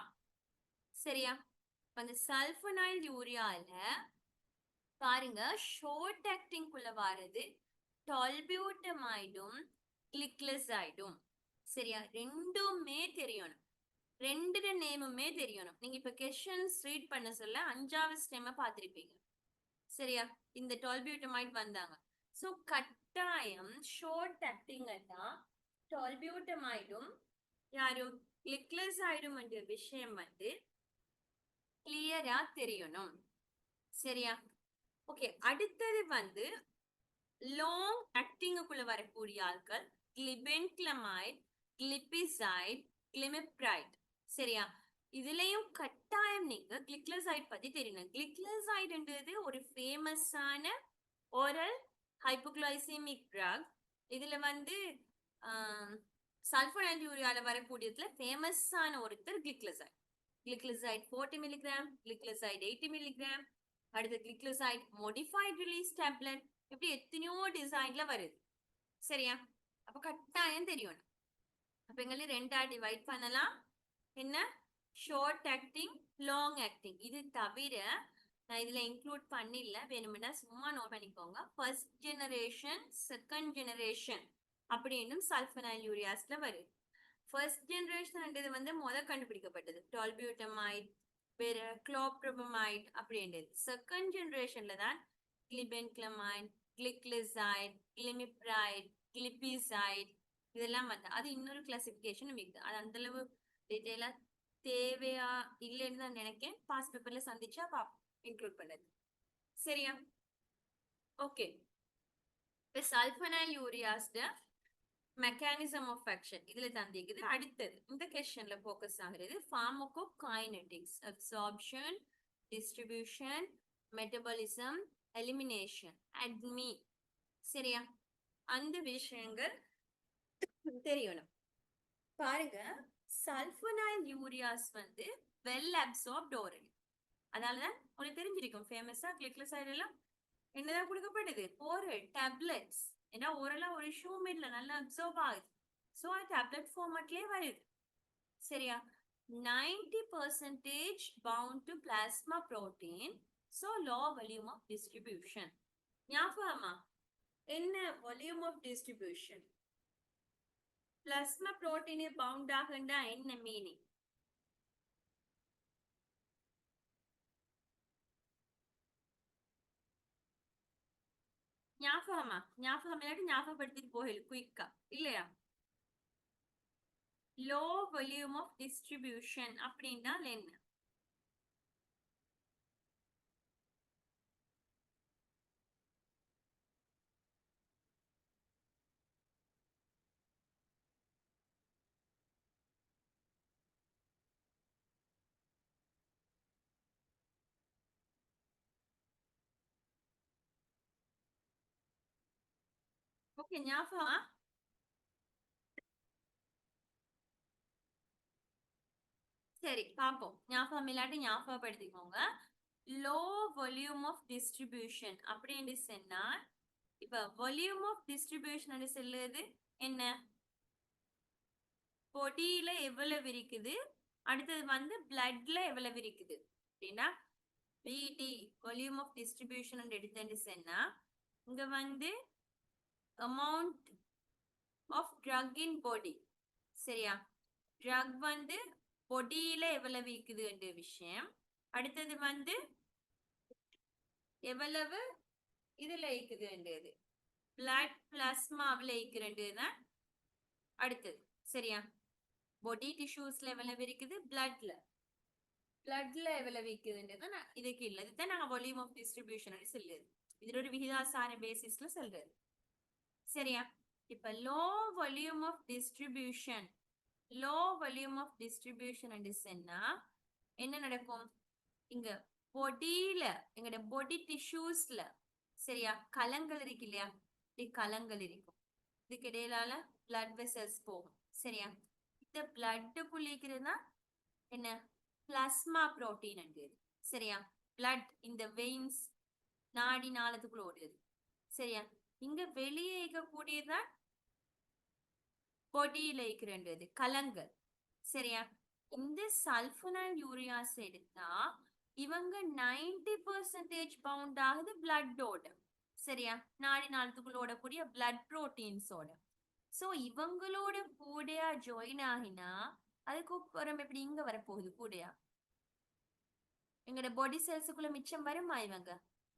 சரியா? அந்த சல்பனைல் யூரியால பாருங்க, ஷார்ட் ஆக்டிங் குள்ள வாரது டால்பியூட்டமைடும் gliclazide. சரியா? ரெண்டுமே தெரியணும், ரெண்டு நேமுமே தெரியணும். நீங்க இப்ப கொஸ்டின்ஸ் ரீட் பண்ண சொல்ல 5வது ஸ்டெம் பார்த்திருப்பீங்க. சரியா? இந்த டால்பியூட்டமைட் வந்தாங்க. சோ கட்டாயம் ஷார்ட் ஆக்டிங் டால்பியூட்டமைடும் யாரும் gliclazide என்ற விஷயம் வந்து கிளியரா தெரியணும். சரியா? ஓகே, அடுத்தது வந்து லாங் ஆக்டிங்குள்ள வரக்கூடிய ஆட்கள் கிளிபென்கிளமைட், கிளிபிசைட், கிளிமிப்ரைட். சரியா? இதுலயும் கட்டாயம் நீங்க gliclazide பத்தி தெரியணும். gliclazideன்றது ஒரு ஃபேமஸான ஓரல் ஹைப்போகிளைசெமிக் ட்ரக். இதுல வந்து சல்பனைல் யூரியால வரக்கூடியதுல ஃபேமஸான ஒருத்தர் gliclazide. gliclazide 40 mg, gliclazide 80 mg, அடுத்து gliclazide modified release tablet, இப்படி எத்தனையோ டிசைன்ல வருது. சரியா? அப்ப கட்டாயம் தெரியும். அப்ப எங்களுக்கு ரெண்டா டிவைட் பண்ணலாம். என்ன? Short acting, long acting. இது தவிர நான் இதுல இன்க்ளூட் பண்ணிடல, வேணும்னா சும்மா நோட் பண்ணிக்கோங்க. ஃபர்ஸ்ட் ஜெனரேஷன், செகண்ட் ஜெனரேஷன் அப்படின்னு சல்பனைல் யூரியாஸ்ல வருது. ஃபர்ஸ்ட் ஜெனரேஷன் வந்து கண்டுபிடிக்கப்பட்டது டால்பியூட்டமைட், வேற குளோப்ரோபமைட் அப்படின்றது. செகண்ட் ஜெனரேஷன்ல தான் கிளிபென்கிளமைட், gliclazide, கிளிமிப்ரைட், கிளிபிசைட் இதெல்லாம் வந்து அது இன்னொரு கிளாசிபிகேஷன் இருக்குது. அது அந்த அளவு டீட்டெயிலா தேவையா இல்லைன்னு தான் நினைக்கிறேன். பாஸ் பேப்பர்ல சந்திச்சா பாப்போம் இன்க்ளூட் பண்ணது. சரியா? ஓகே. இப்ப சல்ஃபனைல் யூரியாஸ்ட மெக்கானிசம் ஆஃப் ஆக்ஷன் இதுல தந்திக்குது. அடுத்தது இந்த கொஸ்டின்ல ஃபோக்கஸ் ஆகுறது ஃபார்மகோகைனெடிக்ஸ், அப்சார்ப்ஷன், டிஸ்ட்ரிபியூஷன், மெட்டபாலிசம், எலிமினேஷன், அட்மி. சரியா? அந்த விஷயங்கள் தெரியணும். பாருங்க, சல்ஃபனைல் யூரியாஸ் வந்து வெல் அப்சார்ப்ட் ஓரலி. அதனாலதான் உங்களுக்கு தெரிஞ்சிருக்கும் ஃபேமஸா கிளிக்லசைட் எல்லாம் என்னதான் கொடுக்கப்படுது, ஓரல் டேப்லெட்ஸ். ஏன்னா ஓரலா ஒரு ஷூமிட்ல நல்லா அப்சர்வ் ஆகுது. ஸோ அது டேப்லெட் ஃபார்மட்லயே வருது. சரியா? 90% bound to plasma protein, so low volume of distribution. ஞாபகமா என்ன volume of distribution? Plasma protein bound ஆகுண்டா என்ன மீனிங்? ஞாபகமா? ஞாபகம் இல்லாட்டி ஞாபகப்படுத்திட்டு போகல குயிக்கா இல்லையா? லோ வால்யூம் ஆஃப் டிஸ்ட்ரிபியூஷன் அப்படின்னா என்ன? ஓகே, ஞாபகமா? சரி பாப்போம். ஞாபகம் இல்லாட்டி ஞாபகப்படுத்திக்கோங்க. லோ வால்யூம் ஆஃப் டிஸ்ட்ரிபியூஷன் அப்படின்னு சொன்னா, இப்ப வால்யூம் ஆஃப் டிஸ்ட்ரிபியூஷன் சொல்லுது என்ன? பொடியில எவ்வளவு இருக்குது, அடுத்தது வந்து பிளட்ல எவ்வளவு இருக்குது அப்படின்னா பிடி வால்யூம் ஆஃப் டிஸ்ட்ரிபியூஷன் எடுத்துன்னு சொன்னா, இங்க வந்து அமௌண்ட் ஆஃப் ட்ரக் இன் பாடி. சரியா? ட்ரக் வந்து பொடியில எவ்வளவு இருக்குதுன்ற விஷயம். அடுத்தது வந்து எவ்வளவு இதுல இருக்குதுன்றது பிளட் பிளாஸ்மாவில் இருக்குதுதான் அடுத்தது. சரியா? பாடி டிஷ்யூஸ்ல எவ்வளவு இருக்குது, பிளட்ல எவ்வளவு இருக்குதுன்றது இதுக்கு இல்லை. இதுதான் நாங்க வால்யூம் ஆஃப் டிஸ்ட்ரிபியூஷன் சொல்லுது. இது ஒரு விகிதாசார பேசிஸ்ல சொல்றது. சரியா? இப்ப லோ வால்யூம் ஆஃப் டிஸ்ட்ரிபியூஷன் சொன்னா என்ன நடக்கும்? இங்க பொடியில எங்கட பொடி டிஷ்யூஸ்ல சரியா கலங்கள் இருக்கு இல்லையா? கலங்கள் இருக்கும். இதுக்கு இடையிலால பிளட் வெசல்ஸ் போகும். சரியா? இந்த பிளட்டுக்குள்ளிக்கிறதுனா என்ன? Plasma protein. சரியா? பிளட் இந்த வெயின்ஸ் நாடி நாளத்துக்குள்ள ஓடுது. சரியா? இங்க வெளியே இருக்கக்கூடியதான் பொடியில இருக்கிறது கலங்கள். சரியா? இந்த சல்ஃபனைல் யூரியாஸ் எடுத்தா இவங்க 90% பவுண்ட் ஆகுது பிளட்டோட. சரியா? நாடி நாளத்துக்குள்ள ஓடக்கூடிய பிளட் புரோட்டீன்ஸோட. சோ இவங்களோட கூடையா ஜாயின் ஆகினா அதுக்கப்புறம் எப்படி இங்க வரப்போகுது கூடையா? எங்கட பாடி செல்ஸுக்குள்ள மிச்சம் வருமா இவங்க?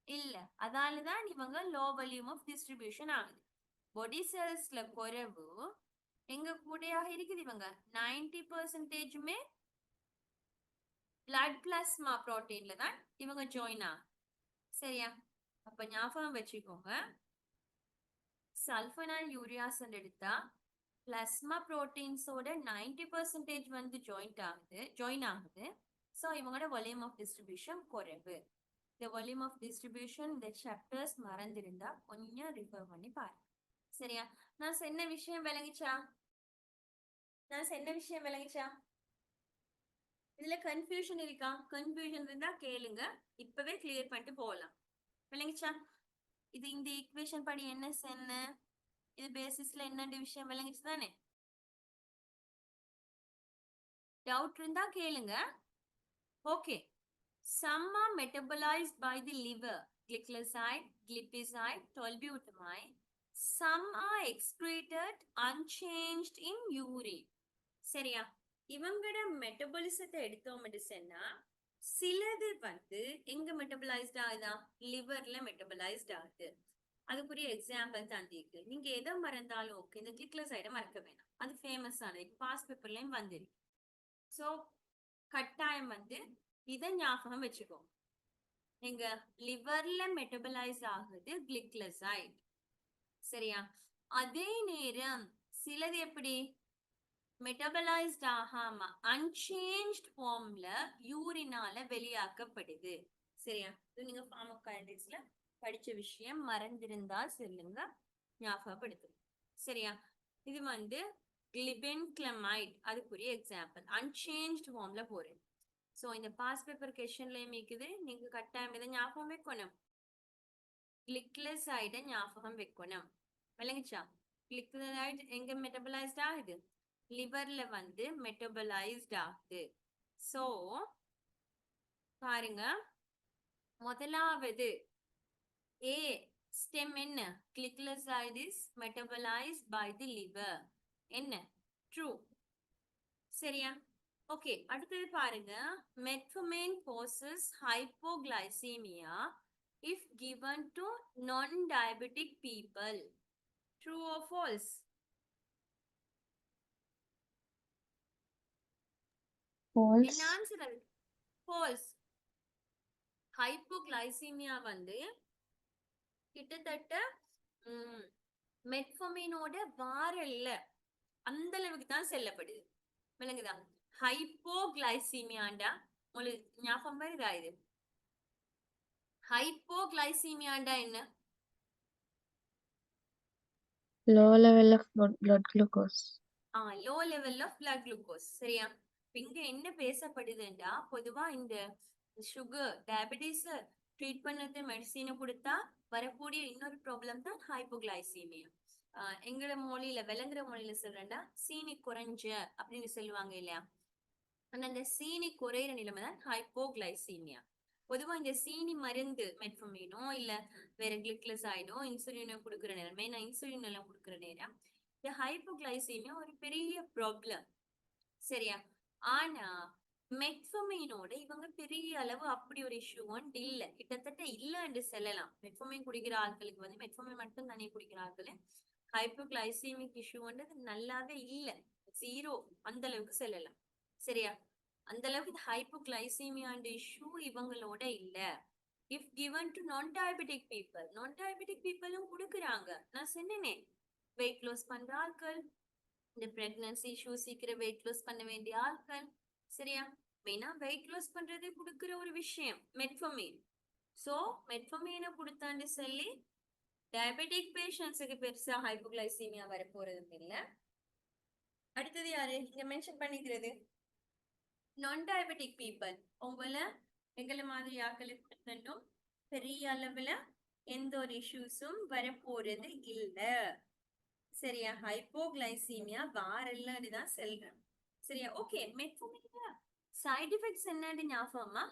இல்ல. அதனாலதான் இவங்க லோ வால்யூம் ஆஃப் டிஸ்ட்ரிபியூஷன் ஆகுது. பாடி செல்ஸ்ல குறைவு எங்க கூடையாக இருக்குது. இவங்க 90%மே பிளட் பிளாஸ்மா புரோட்டீன்ல தான் இவங்க ஜாயின் ஆகும். சரியா? அப்ப ஞாபகம் வச்சுக்கோங்க, சல்ஃபனைல் யூரியாஸ் எடுத்தா பிளாஸ்மா புரோட்டீன்ஸோட 90% வந்து ஜாயின் ஆகுது. ஸோ இவங்களோட வால்யூம் ஆஃப் டிஸ்ட்ரிபியூஷன் குறைவு. இந்த வால்யூம் ஆஃப் டிஸ்ட்ரிபியூஷன் இந்த சாப்டர்ஸ் மறந்திருந்தா கொஞ்சம் ரிஃபர் பண்ணி பாருங்க. சரியா? நான் சொன்ன விஷயம் விளங்கிச்சா? இதுல கன்ஃபியூஷன் இருக்கா? கன்ஃபியூஷன் இருந்தா கேளுங்க, இப்பவே கிளியர் பண்ணிட்டு போகலாம். விளங்கிச்சா? இது இந்த ஈக்குவேஷன் படி என்ன சொன்ன, இது பேசிஸ்ல என்ன விஷயம் விளங்கிச்சு தானே? டவுட் இருந்தா கேளுங்க. Okay. Some are metabolized by the liver, glycoside, glipizide, tolbutamide. Some are excreted unchanged in urine. சரியா? இவங்களோட மெட்டபாலிசத்தை எடுத்தோம் சொன்னா சிலது வந்து எங்க மெட்டபலைஸ்ட் ஆகுதா? லிவர்ல மெட்டபலைஸ்ட் ஆகுது. அதுக்குரிய எக்ஸாம்பிள் தந்திருக்கு. நீங்க எதை மறந்தாலும் ஓகே, இந்த கிளிக்லசைடை மறக்க வேணாம். அது ஃபேமஸ் ஆனது, பாஸ் பேப்பர்லயும் வந்துருக்கு. ஸோ கட்டாயம் இதை ஞாபகம் வச்சுக்கோ. எங்க லிவர்ல மெட்டபலைஸ் ஆகுது கிளிக்லசைட். சரியா? அதே நேரம் சிலது எப்படி மெட்டபலைஸ்ட் ஆகாம அன்சேஞ்ச்ட் ஃபார்ம்ல யூரினால வெளியாக்கப்படுது. சரியா? இது நீங்க ஃபார்மகாய்னடிக்ஸ்ல படிச்ச விஷயம், மறந்திருந்தா சொல்லுங்க, ஞாபகப்படுத்தும். சரியா? இது கிளிபென்கிளமைட் அதுக்குரிய எக்ஸாம்பிள். அன்சேஞ்ச்ட் ஃபார்ம்ல போறேன். சோ இந்த பாஸ் பேப்பர் கொஸ்டின்லயும் இருக்குது, நீங்க கட்டாயம் இதை ஞாபகம் வைக்கணும். கிளிக்லசைட ஞாபகம் வைக்கணும். விளங்குச்சா? கிளிக்லசைட் எங்க மெட்டபலைஸ்ட் ஆகுது? லிவர்ல மெட்டபலைஸ்ட் ஆகுது. சோ பாருங்க, முதலாவது ஏ ஸ்டெம் என்ன? கிளிக்லசைட் இஸ் மெட்டபலைஸ்ட் பை தி லிவர். என்ன? ட்ரூ. சரியா? ஓகே, அடுத்தது பாருங்க. Metformin causes hypoglycemia if given to non-diabetic people. True or false? False. என்ன ஆன்சர் அது? False. ஹைப்போகிளைசீமியா கிட்டத்தட்ட மெட்ஃபோர்மினோட வாரல்ல அந்த அளவுக்கு தான் செல்லப்படுது. விளங்குதா? ஹைப்போகிளைசீமியாண்டா உங்களுக்கு ஞாபகம் வருதா? இது ஹைப்போகிளைசீமியாண்டா என்ன? Low level of blood glucose. Low level of blood glucose. சரியா? இங்க என்ன பேசப்படுதுன்னா, பொதுவா இந்த சுகர் டயபிட்டிஸ் ட்ரீட் பண்ணது மெடிசினை கொடுத்தா வரக்கூடிய இன்னொரு ப்ராப்ளம் தான் ஹைப்போகிளைசீமியா. எங்களோட மொழியில விளங்குற மொழியில சொல்றேன்டா சீனி குறைஞ்ச அப்படின்னு சொல்லுவாங்க இல்லையா? ஆனா அந்த சீனி குறையிற நிலைமை தான் ஹைப்போகிளைசீமியா. பொதுவா இந்த சீனி மருந்து மெட்ஃபோர்மினோ இல்ல வேற கிளிக்லசைடோ இன்சுலினோ கொடுக்குற நேரம், மெயினா இன்சுலின் எல்லாம் கொடுக்குற நேரம் இந்த ஹைப்போகிளைசீமியா ஒரு பெரிய ப்ராப்ளம். சரியா? ஆனா மெட்ஃபோர்மினோட இவங்க பெரிய அளவு அப்படி ஒரு இஷ்யூ இல்ல, கிட்டத்தட்ட இல்லன்னு சொல்லலாம். மெட்ஃபோர்மின் குடிக்கிற ஆட்களுக்கு மெட்ஃபோர்மின் மட்டும் தண்ணி குடிக்கிற ஆட்களு ஹைப்போகிளைசீமிக் இஷ்யூ நல்லாவே இல்ல, ஜீரோ அந்த அளவுக்கு சொல்லலாம். சரியா? அந்த அளவுக்கு ஹைப்போகிளைசீமியாண்ட இஷ்யூ இவங்களோட இல்ல. இஃப் கிவன் டு நான் டயபெட்டிக் பீப்புள், நான் டயபெட்டிக் பீப்புளும் கொடுக்குறாங்க. நான் சொன்னேனே, வெயிட் லாஸ் பண்ற ஆட்கள், இந்த பிரெக்னன்சி இஷ்யூ சீக்கிரம் வெயிட் லாஸ் பண்ண வேண்டிய ஆட்கள். சரியா? மெயினா வெயிட் லாஸ் பண்றது கொடுக்குற ஒரு விஷயம் மெட்ஃபோர்மின். சோ மெட்ஃபோர்மினை கொடுத்தான்னு சொல்லி டயபெட்டிக் பேஷண்ட்ஸுக்கு பெருசா ஹைப்போகிளைசீமியா வர போறதும் இல்ல. அடுத்தது யாரு இங்க மென்ஷன் பண்ணிக்கிறது? நான் டயபெட்டிக் பீப்புள். உங்களை எங்களை மாதிரி ஆட்களுக்கு கொடுத்தோம் பெரிய அளவுல எந்த ஒரு இஷ்யூஸும் வரப்போறது இல்ல. சரியா? ஹைப்போகிளைசீமியா வாரல்லன்னு தான் சொல்றேன். சரியா? ஓகே, மெட்ஃபோர்மின்ல சைடு எஃபெக்ட்ஸ் என்னன்னு ஞாபகமா?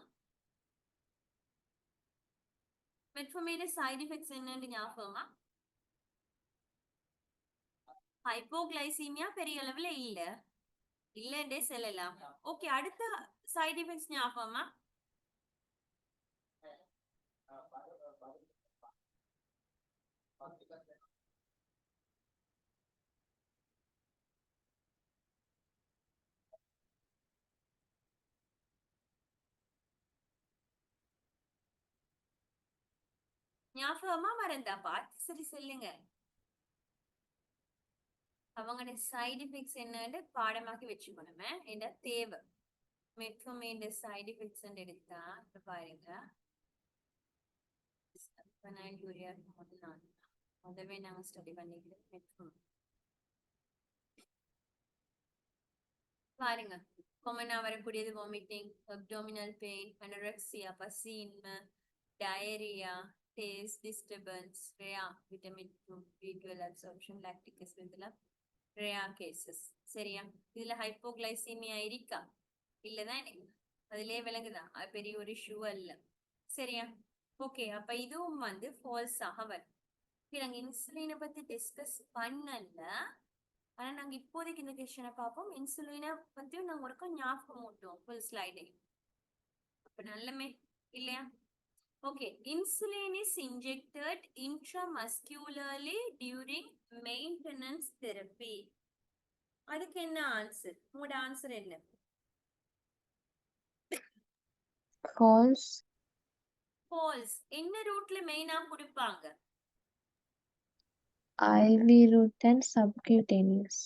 மெட்ஃபோர்மின் சைடு எஃபெக்ட்ஸ் என்னன்னு ஞாபகமா? ஹைப்போகிளைசீமியா பெரிய அளவுல இல்லன்றே சொல்லலாம். ஓகே, அடுத்த சைடு எஃபெக்ட்ஸ் ஞாபகமா? ஞாபகமா மறந்தா பார்த்து சரி சொல்லுங்க. அவங்களோட சைடு எஃபெக்ட்ஸ் என்னன்னு பாடமாக்கி வச்சுக்கணுமே, என்ன தேவை. மெட்ஃபோர்மின் சைடு எஃபெக்ட்ஸ் எடுத்தா இப்ப பாருங்க, முதவே நாங்க ஸ்டடி பண்ணிக்கிறோம் மெட்ஃபோர்மின். பாருங்க, காமனா வரக்கூடியது வாமிட்டிங், அப்டோமினல் பெயின், அனோரெக்சியா, பசியின்மை, diarrhoea, taste disturbance, vitamin 2, B12 absorption, lactic acid, இதெல்லாம் கேசஸ். சரியா? இதுல ஹைப்போகிளைசீமியா இருக்கா? இல்லதானே? அதுலயே விளங்குதா? அது பெரிய ஒரு இஷ்யூ அல்ல. சரியா? ஓகே, அப்ப இதுவும் ஃபால்ஸ் ஆக வரும். நாங்க இன்சுலினை பத்தி டிஸ்கஸ் பண்ணல, ஆனா நாங்க இப்போதைக்கு இந்த கொஸ்டினை பார்ப்போம். இன்சுலினை பத்தியும் நாங்க ஒருக்கா ஞாபகம் மூட்டோம் ஃபுல் ஸ்லைடே. அப்ப நல்லமே இல்லையா? Okay, insulin is injected intramuscularly during maintenance therapy. அதுக்கு என்ன ஆன்சர்? உங்களோட ஆன்சர் என்ன? False. false. என்ன ரூட்ல மெயினா கொடுப்பாங்க? IV route and subcutaneous.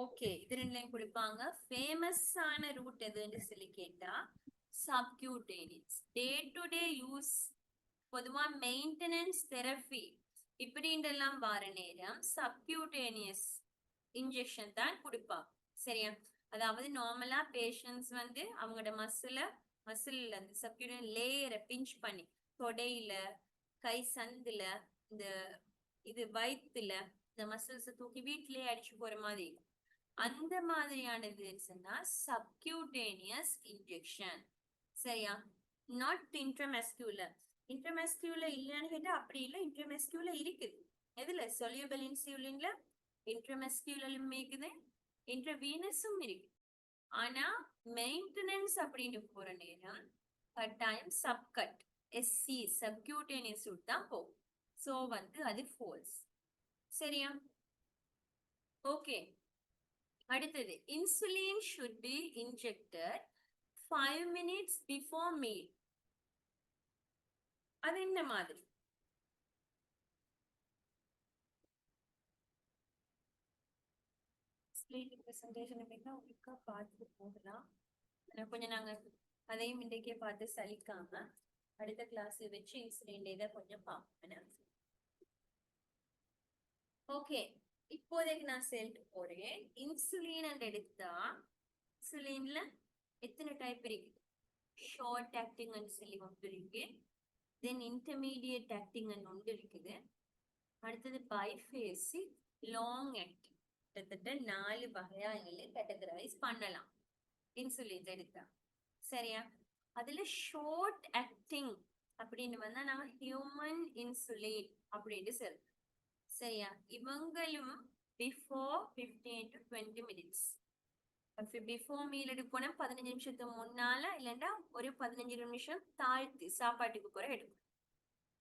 Okay, இது ரெண்டுலயும் கொடுப்பாங்க. ஃபேமஸான ரூட் எதுன்னு சொல்லி கேட்டா subcutaneous. Day to day use, பொதுவா மெயின்டெனன்ஸ் தெரபி இப்படின்றெல்லாம் வர நேரம் சப்கியூட்டேனியஸ் இன்ஜெக்ஷன் தான் கொடுப்பாங்க. சரியா? அதாவது நார்மலா பேஷண்ட்ஸ் வந்து அவங்களோட மசில் அந்த சப்கியூட்டேனியஸ் லேயரை பிஞ்ச் பண்ணி தொடையில, கை சந்துல, இந்த இது வயிற்றுல இந்த மசில்ஸ் தூக்கி வீட்டிலேயே அடிச்சு போற மாதிரி அந்த மாதிரியானது சொன்னா சப்கியூட்டேனியஸ் இன்ஜெக்ஷன். சரியா? நாட் இன்ட்ரமஸ்குலர். இன்ட்ரமஸ்குலர் இல்லைன்னு கேட்டா அப்படி இல்லை, இன்ட்ரமஸ்குலர் இருக்குது. எதுல? சொல்யூபிள் இன்சுலின்ல இன்ட்ரமஸ்குலரும் இருக்குது, இன்ட்ரவீனஸும் இருக்கு. ஆனா மெயின்டெனன்ஸ் அப்படின்னு போற நேரம் கட்டாயம் சப்கட் எஸ்சி சப்கியூட்டேனியஸ் ரூட் தான் போகும். சோ வந்து அது ஃபால்ஸ். சரியா? ஓகே, அடுத்தது insulin should be injected 5 minutes before meal. அது என்ன மாதிரி? பிரசன்டேஷன் உங்களுக்கு பார்த்து போகலாம். கொஞ்சம் நாங்க அதையும் இன்றைக்கே பார்த்து சலிக்காம அடுத்த கிளாஸ் வச்சு இன்சுலின் இதை கொஞ்சம் பார்ப்பேன். ஓகே, இப்போதைக்கு நான் சொல்லிட்டு போறேன். இன்சுலின் எடுத்தா இன்சுலின்ல எத்தனை டைப் இருக்கு? ஷார்ட் ஆக்டிங் சொல்லி ஒன்று இருக்கு, தென் இன்டர்மீடியட் ஆக்டிங் ஒன்று இருக்குது, அடுத்தது பைஃபேசிக், லாங் ஆக்டிங். கிட்டத்தட்ட 4 வகையா எங்களை கேட்டகரைஸ் பண்ணலாம் இன்சுலின் எடுத்தா. சரியா? அதுல ஷார்ட் ஆக்டிங் அப்படின்னு வந்தா நம்ம ஹியூமன் இன்சுலின் அப்படின்னு சொல்றோம். சரியா? இவங்களும் before 15 to 20 minutes. Before meal எடுக்கணும்னா 15 நிமிஷத்துக்கு முன்னால, இல்லைன்னா ஒரு 15 நிமிஷம் தாழ்த்தி சாப்பாட்டுக்கு போற எடுக்கும்.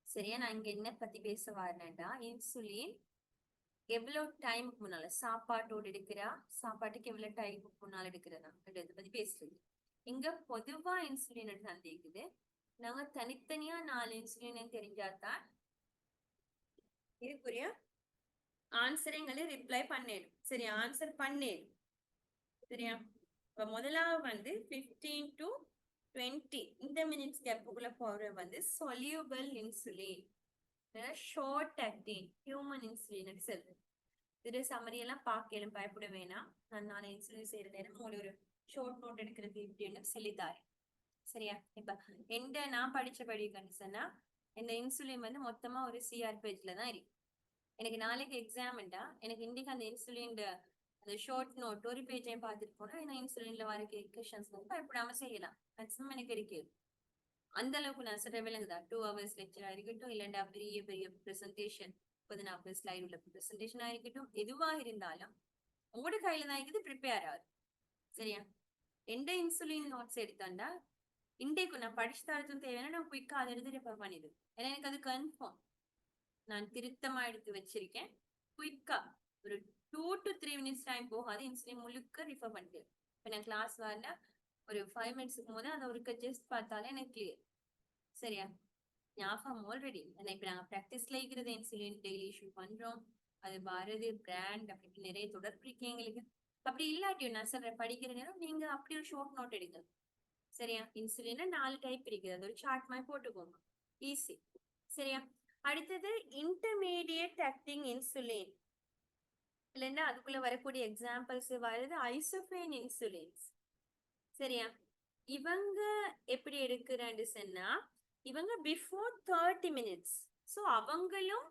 சரியா? நான் இங்க என்ன பத்தி பேச வரேன்டா, இன்சுலின் எவ்வளவு டைமுக்கு முன்னால சாப்பாட்டோடு எடுக்கிறா, சாப்பாட்டுக்கு எவ்வளவு டைமுக்கு முன்னால எடுக்கிறதா இதை பத்தி பேசுறது. இங்க பொதுவா இன்சுலின் சந்தேகுது. நாங்க தனித்தனியா 4 இன்சுலின் தெரிஞ்சாதான் இதுக்குரிய ஆன்சரைங்களை ரிப்ளை பண்ணிடும். சரியா? ஆன்சர் பண்ணிடும். சரியா? இப்ப முதலாவது வந்து 15 to 20 இந்த மினிட்ஸ் கேப்புக்குள்ள போற வந்து soluble insulin, short acting human insulin சொல்றது. இது சம்மரி எல்லாம் பார்க்கலாம், பயப்பட வேணாம். நான் 4 இன்சுலின் செய்யற நேரம் ஒரு ஷார்ட் நோட் எடுக்கிறது இப்படின்னு சொல்லித்தாரேன். சரியா? இப்ப நான் படிச்சபடி கண்டிஷனா இந்த இன்சுலின் வந்து மொத்தமா ஒரு சிஆர் பேஜ்ல தான் இருக்கு. எனக்கு நாளைக்கு எக்ஸாம்டா எனக்கு இன்னைக்கு அந்த இன்சுலின் அந்த ஷார்ட் நோட் ஒரு பேஜையும் பார்த்துட்டு போனா ஏன்னா இன்சுலின்ல வர கொஸ்டின்ஸ் வந்து பயப்படாம செய்யலாம். மேக்ஸிமம் எனக்கு இருக்குது அந்த அளவுக்கு நான் சொல்ற விலங்குதா. 2 hours லெக்சரா இருக்கட்டும், இல்லைண்டா பெரிய பெரிய ப்ரெசன்டேஷன் 40 ஸ்லைடு உள்ள ப்ரெசன்டேஷனா இருக்கட்டும், எதுவா இருந்தாலும் உங்களோட கையில தான் இருக்குது, ப்ரிப்பேர் ஆகுது. சரியா? எந்த இன்சுலின் நோட்ஸ் எடுத்தாண்டா இன்றைக்கு நான் படிச்சு தரதும் தேவையான நான் குயிக்கா அதை எடுத்து ரெஃபர் பண்ணிடுது. ஏன்னா எனக்கு அது கன்ஃபார்ம் நான் திருத்தமா எடுத்து வச்சிருக்கேன். குயிக்கா ஒரு 2 to 3 minutes டைம் போகாது, இன்சுலின் முழுக்க ரிஃபர் பண்ணிட்டு. இப்ப நான் கிளாஸ் வரல ஒரு 5 minutes போது அதை ஒரு ஜஸ்ட் பார்த்தாலே எனக்கு கிளியர். சரியா? ஞாபகம் ஆல்ரெடி இப்ப நாங்க பிராக்டிஸ்ல இருக்கிறது இன்சுலின் டெய்லி இஷ்யூ பண்றோம். அது பாரதி பிராண்ட் அப்படி நிறைய தொடர்பு இருக்கு எங்களுக்கு. அப்படி இல்லாட்டியும் நான் சொல்ற படிக்கிற நேரம் நீங்க அப்படி ஒரு ஷார்ட் நோட் எடுங்க. சரியா? இன்சுலின்ல 4 டைப் இருக்குது, அது ஒரு சார்ட் மாதிரி போட்டுக்கோங்க, ஈஸி. சரியா? அடுத்தது இன்டர்மீடியட் ஆக்டிங் இன்சுலின், இல்லைன்னா அதுக்குள்ள வரக்கூடிய எக்ஸாம்பிள்ஸ் வருது ஐசோஃபேன் இன்சுலின்ஸ். சரியா? இவங்க எப்படி எடுக்கிறான்னு சொன்னா இவங்க பிஃபோர் 30 minutes. ஸோ அவங்களும்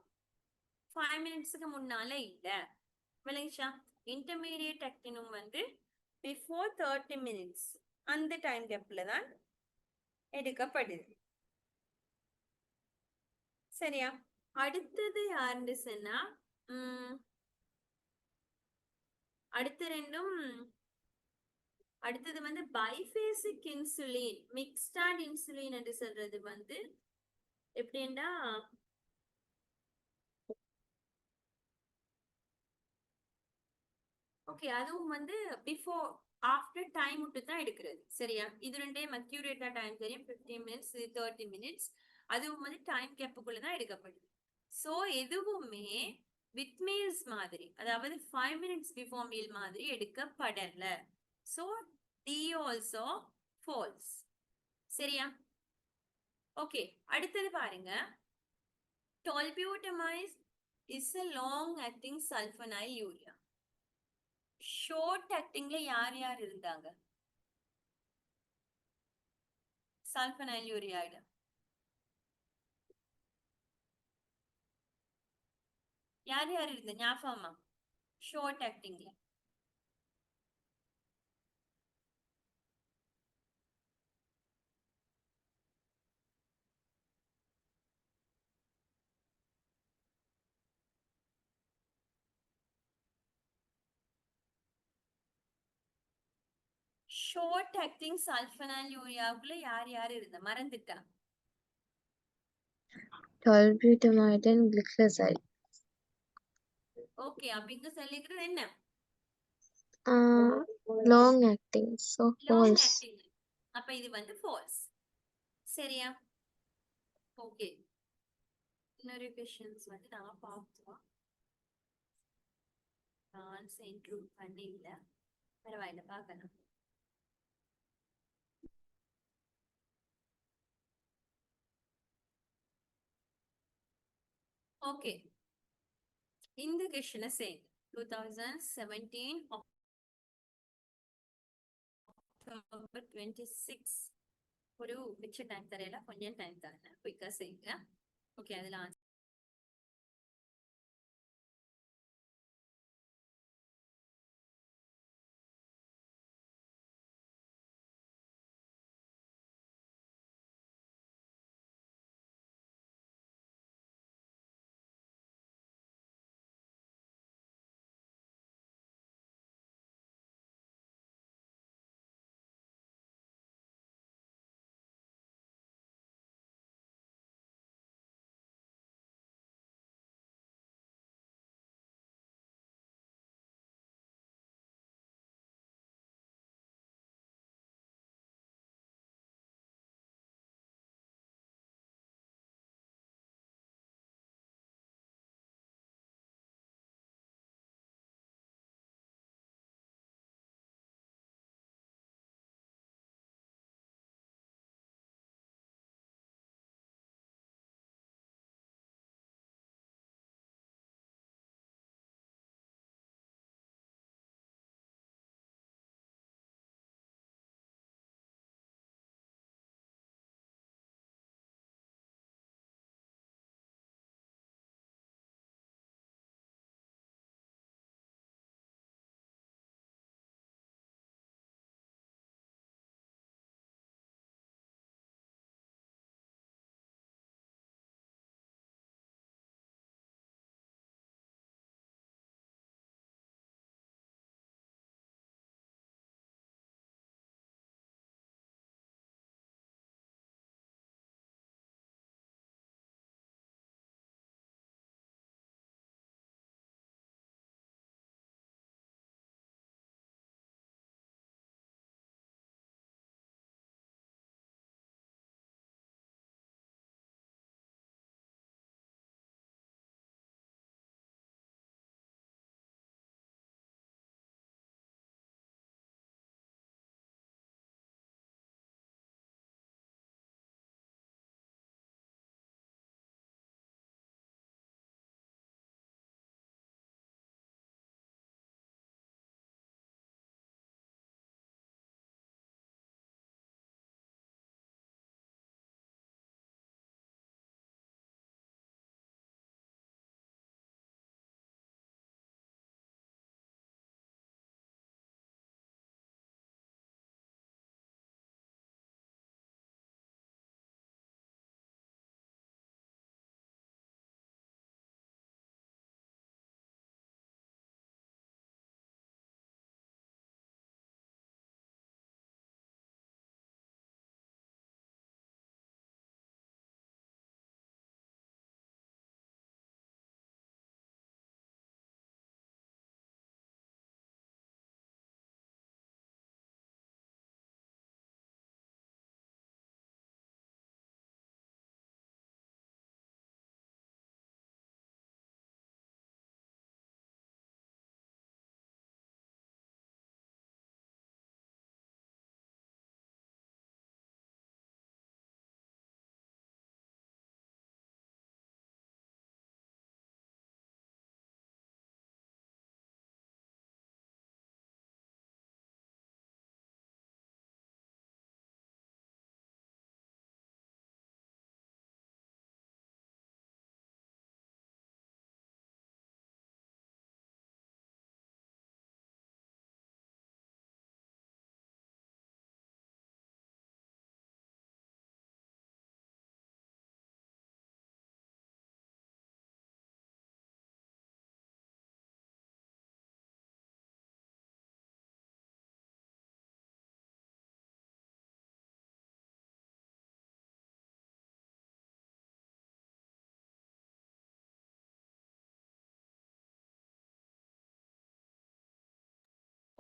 5 minutesக்கு முன்னால இல்ல. விளங்கிச்சா? இன்டர்மீடியட் ஆக்டினும் வந்து பிஃபோர் 30 minutes அந்த டைம் கேப்ல தான் எடுக்கப்படுது. சரியா? அடுத்தது யாருன்னு சொன்னா அடுத்தது வந்து பைஃபேசிக் இன்சுலின், மிக்ஸ்டாண்ட் இன்சுலின் என்று சொல்றது வந்து எப்படின்னா ஓகே அதுவும் வந்து பிஃபோர் ஆஃப்டர் டைம் விட்டு தான் எடுக்கிறது. சரியா? இது ரெண்டையும் அக்யூரேட்டா டைம் தெரியும். 15 மினிட்ஸ், இது 30 மினிட்ஸ். அதுவும் வந்து டைம் கேப்புக்குள்ள தான் எடுக்கப்படுது. ஸோ எதுவுமே வித் மீல்ஸ் மாதிரி, அதாவது 5 மினிட்ஸ் பிஃபோர் மீல் மாதிரி எடுக்கப்படல. So D also false. சரியா? ஓகே, அடுத்தது பாருங்க. Tolbutamide is a long acting sulfonyl urea. Short ஆக்டிங்ல யார் யார் இருந்தாங்க? சல்ஃபனைல் யூரியாய்டு. யார் யார் இருந்த ஞாபகமா? ஷார்ட் ஆக்டிங்ல ஷார்ட் ஆக்டிங் சல்ஃபனைல் யூரியாவுக்குள்ள யார் யார் இருந்த? மறந்துட்டா? Tolbutamide and glycoside. ஓகே, அப்ப இங்க சொல்லிக்கிறது என்ன? Long acting, so long false. Acting. அப்ப இது வந்து ஃபால்ஸ். சரியா? ஓகே, இன்னொரு கொஸ்டின்ஸ் வந்து நாம பார்த்தோம். நான் இன்க்ளூட் பண்ணி இல்ல, பரவாயில்ல பார்க்கலாம். ஓகே, இந்த கொஸ்டினை செய்யுங்க. 2017 October 26 ஒரு மிச்ச டைம் தரையில கொஞ்சம் டைம் தரேன், குயிக்கா செய்யுங்க. ஓகே, அதுல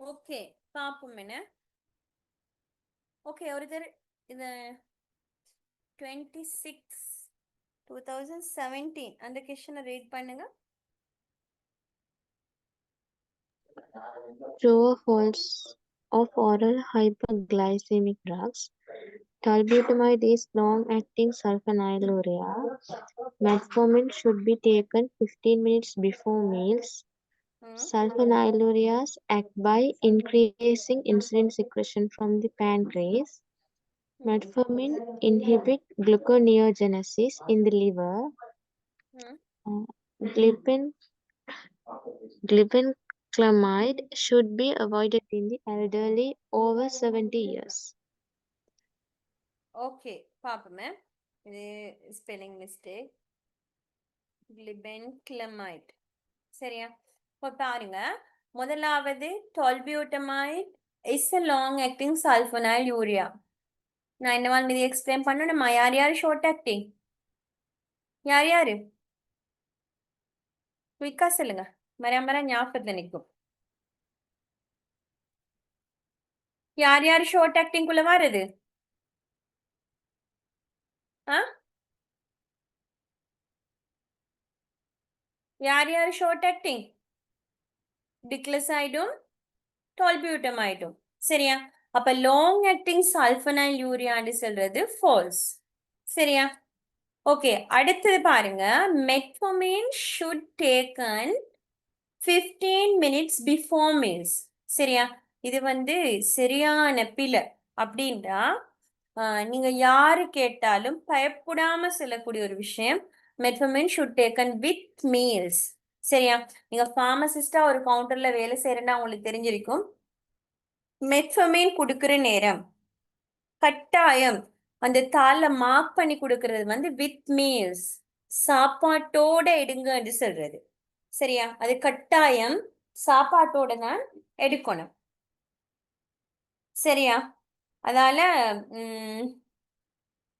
ஓகே பாப்போம் என்ன. ஓகே ஒருத்தர் இது 26/2017 அந்த கொஸ்டினை ரீட் பண்ணுங்க. True or false of oral hyperglycemic drugs? Talbutamide is long-acting sulfonylurea. Metformin should be taken 15 minutes before meals. Sulfonylureas act by increasing insulin secretion from the pancreas. Metformin inhibit gluconeogenesis in the liver. Glibenclamide should be avoided in the elderly over 70 years. Okay பாப்போமே. இது spelling mistake. glibenclamide சரியா. இப்போ பாருங்க, முதலாவது tolbutamide is a long acting sulfonylurea. நான் என்ன மாதிரி மீதி explain பண்ணணுமா? யார் யார் ஷார்ட் ஆக்டிங்? யார் யாரு குயிக்கா சொல்லுங்க, மர ஞாபகத்தை நிற்கும். யார் யார் ஷார்ட் ஆக்டிங் குள்ள வருது? யார் யார் ஷார்ட் ஆக்டிங்? டிக்ளசைடும் tolbutamide சரியா. அப்ப லாங் ஆக்டிங் சல்ஃபனைலூரியான்னு சொல்றது ஃபால்ஸ் சரியா. ஓகே அடுத்தது பாருங்க, metformin should taken 15 minutes before meals சரியா. இது சரியான பிழை அப்படின்றா நீங்க யாரு கேட்டாலும் பயப்படாம சொல்லக்கூடிய ஒரு விஷயம், metformin should taken with meals சரியா. நீங்க பார்மசிஸ்டா ஒரு கவுண்டர்ல வேலை செய்யறேன்னா உங்களுக்கு தெரிஞ்சிருக்கும். மெட்ஃபர்மின் கொடுக்கிற நேரம் கட்டாயம் அந்த தாள மார்க் பண்ணி கொடுக்கறது வித் மீல்ஸ், சாப்பாட்டோட எடுங்கன்னு சொல்றது சரியா. அது கட்டாயம் சாப்பாட்டோட தான் எடுக்கணும் சரியா. அதால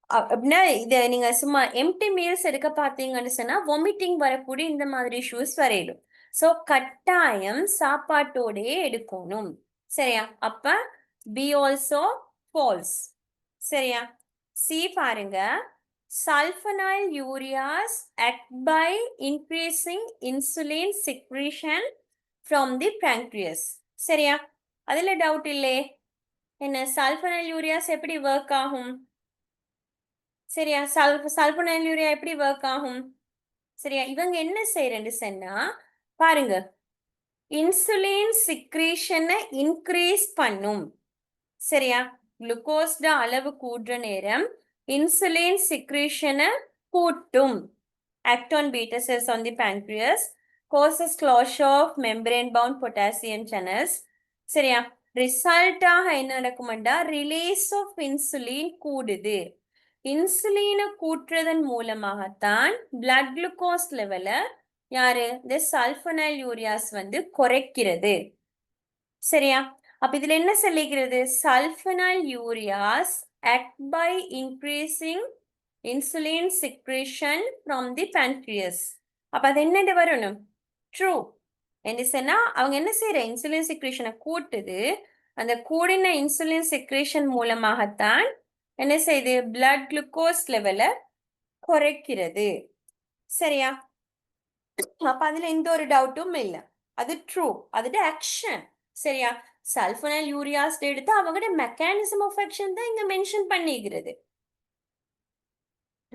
அப்படின்னா இதை நீங்க சும்மா எம்டி மீல்ஸ் எடுக்க பார்த்தீங்கன்னு சொன்னா வாமிட்டிங் வரக்கூடிய இந்த மாதிரி இஷ்யூஸ் வரையிடும். ஸோ கட்டாயம் சாப்பாட்டோடையே எடுக்கணும் சரியா. அப்ப பி ஆல்சோ ஃபால்ஸ் சரியா. சி பாருங்க, sulfonylureas act by increasing insulin secretion from the pancreas சரியா. அதுல டவுட் இல்லே என்ன, sulfonylureas எப்படி ஒர்க் ஆகும் சரியா. sulfonylurea எப்படி ஒர்க் ஆகும் சரியா. இவங்க என்ன செய்யறேன்னு சொன்னா பாருங்க, இன்சுலின் சிக்ரீஷனை இன்க்ரீஸ் பண்ணும் சரியா. குளுக்கோஸ்ட அளவு கூடுற நேரம் இன்சுலின் சிக்ரீஷனை கூட்டும். actin beta cells on the pancreas causes closure of membrane bound potassium channels சரியா. ரிசல்ட்டாக என்ன நடக்கும்டா, ரிலீஸ் ஆஃப் இன்சுலின் கூடுது. இன்சுலினை கூட்டுறதன் மூலமாகத்தான் பிளட் குளுக்கோஸ் லெவலை யாரு இந்த சல்ஃபனைலூரியாஸ் குறைக்கிறது சரியா. அப்ப இதுல என்ன சொல்லிக்கிறது, sulfonylureas act by increasing insulin secretion from the pancreas. அப்ப அது என்னண்டு வரணும், ட்ரூ என்று சொன்னா அவங்க என்ன செய்யற, இன்சுலின் சிக்ரேஷனை கூட்டுது. அந்த கூடின இன்சுலின் சிக்ரேஷன் மூலமாகத்தான் என்ன செய்யுது, பிளட் குளுக்கோஸ் லெவலை குறைக்கிறது சரியா. அப்ப அதுல எந்த ஒரு டவுட்டும் இல்லை, அது ட்ரூ, அதோட ஆக்ஷன் சரியா. சல்ஃபனைலூரியாஸ் எடுத்து அவங்களோட மெக்கானிசம் ஆஃப் ஆக்ஷன் தான் இங்க மென்ஷன் பண்ணிக்கிறது.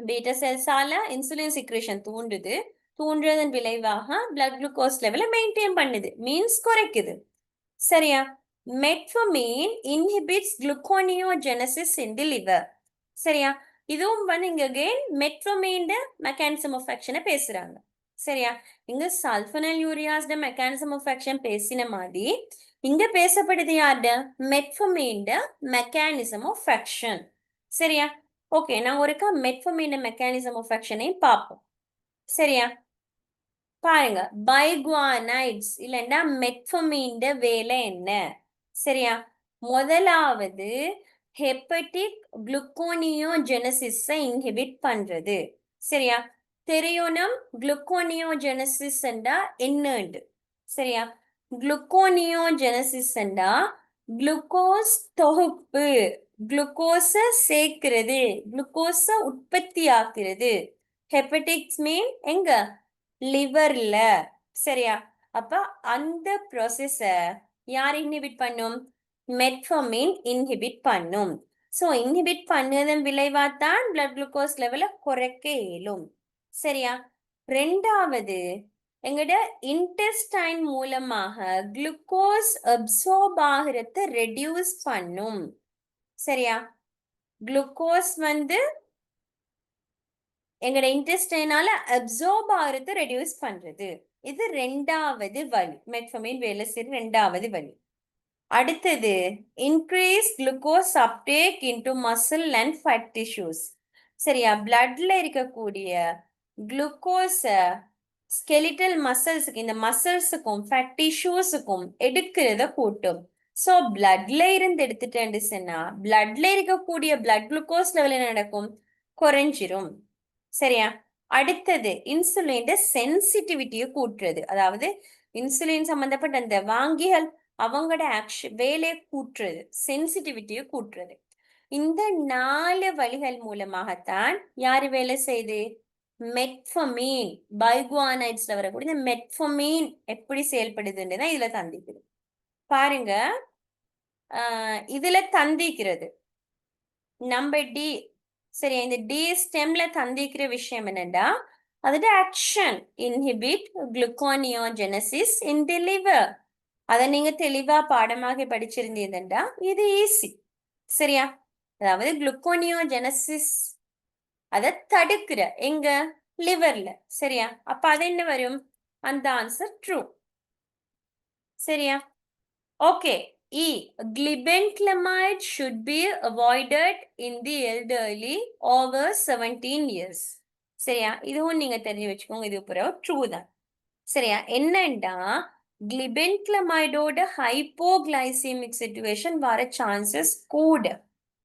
பீட்டா செல்ஸால இன்சுலின் சிக்ரேஷன் தூண்டுது, தூண்டுறதன் விளைவாக பிளட் குளுக்கோஸ் லெவலை மெயின்டைன் பண்ணுது, மீன்ஸ் குறைக்குது சரியா. மெட்ஃபர்மின் இன்ஹிபிட்ஸ் குளுக்கோனியோஜெனசிஸ் இன் தி லிவர் சரியா. இதுவும் இங்க அகைன் மெட்ஃபர்மின் மெக்கானிசம் ஆஃப் ஆக்ஷனை பேசுறாங்க சரியா. இங்க சல்ஃபனைலூரியாஸ் மெக்கானிசம் ஆஃப் ஆக்ஷன் பேசின மாதிரி இங்க பேசப்படுது யார்ட, மெட்ஃபர்மின் மெக்கானிசம் ஆஃப் ஆக்ஷன் சரியா. ஓகே நான் ஒருக்கா மெட்ஃபர்மின் மெக்கானிசம் ஆஃப் ஆக்ஷனை பார்ப்போம் சரியா. பாருங்க, பைகுவானைட்ஸ் இல்லைன்னா மெட்ஃபர்மின் வேலை என்ன சரியா. முதலாவது ஹெப்படிக் குளுக்கோனியோஜெனசிஸை இன்ஹிபிட் பண்றது சரியா. தெரியணும் குளுக்கோனியோஜெனசிஸ் என்னண்டு சரியா. குளுக்கோனியோஜெனசிஸ்ண்டா குளுக்கோஸ் தொகுப்பு, குளுக்கோஸ சேர்க்கிறது, குளுக்கோஸ உற்பத்தி ஆக்குறது. ஹெப்படிக்ஸ் மீன் எங்க? லிவர்ல. சரியா? அப்ப அந்த ப்ராசஸ யார் இன்ஹிபிட் பண்ணும்? மெட்ஃபர்மின் இன்ஹிபிட் பண்ணும். ஸோ இன்ஹிபிட் பண்ணதன் விளைவாத்தான் பிளட் குளுக்கோஸ் லெவலை குறைக்க இயலும். சரியா? ரெண்டாவது, எங்கட இன்டெஸ்டைன் மூலமாக குளுக்கோஸ் அப்சார்ப் ஆகிறத ரெடியூஸ் பண்ணும். சரியா? குளுக்கோஸ் எங்கட இன்டெஸ்டைனால அப்சார்ப் ஆகிறத ரெடியூஸ் பண்றது. இது ரெண்டாவது வழி, மெட்ஃபர்மின் வேலை செய்யற ரெண்டாவது வழி. அடுத்தது, increase glucose uptake into muscle and fat tissues. சரியா? பிளட்ல இருக்கக்கூடிய குளுக்கோஸ ஸ்கெலிட்டல் மசில்ஸுக்கு, இந்த மசில்ஸுக்கும் ஃபேட் டிஷ்யூஸுக்கும் எடுக்கிறத கூட்டும். ஸோ பிளட்ல இருந்து எடுத்துட்டேன்னு சொன்னா பிளட்ல இருக்கக்கூடிய பிளட் குளுக்கோஸ் லெவல் என்ன நடக்கும்? குறைஞ்சிரும். சரியா? அடுத்தது, இன்சுலின் சென்சிட்டிவிட்டியை கூட்டுறது. அதாவது இன்சுலின் சம்பந்தப்பட்ட அந்த வாங்கிகள் அவங்களோட வேலையை கூட்டுறது, சென்சிட்டிவிட்டியை கூட்டுறது. இந்த 4 வழிகள் மூலமாகத்தான் யாரு வேலை செய்து? மெட்ஃபர்மின், பைகுவானைட்ஸ்ல வரக்கூடிய இந்த மெட்ஃபர்மின் எப்படி செயல்படுதுன்னு இதுல தந்திக்குது. பாருங்க, இதுல தந்திக்கிறது நம்பர் டி. சரி, இந்த டி ஸ்டெம்ல தந்திக்கிற விஷயம் என்னன்னா, அதோட action inhibit gluconeogenesis in the liver. அதை நீங்க தெளிவா பாடமாக படிச்சிருந்தீங்கன்னா இது ஈஸி. சரியா? அதாவது குளுக்கோனியோஜெனசிஸ் அதை தடுக்கிற எங்க? லிவர்ல. சரியா? அப்ப அது என்ன வரும்? அந்த ஆன்சர் ட்ரூ. சரியா? Okay. E. Glibenclamide should be avoided in the elderly over 17 years. சரியா? இதுவும் நீங்க தெரிஞ்சு வச்சுக்கோங்க, இது பிறகு ட்ரூ தான். சரியா? என்னண்டா கிளிபென்கிளமைடோட ஹைப்போகிளைசிமிக் சிச்சுவேஷன் வர சான்சஸ் கூட.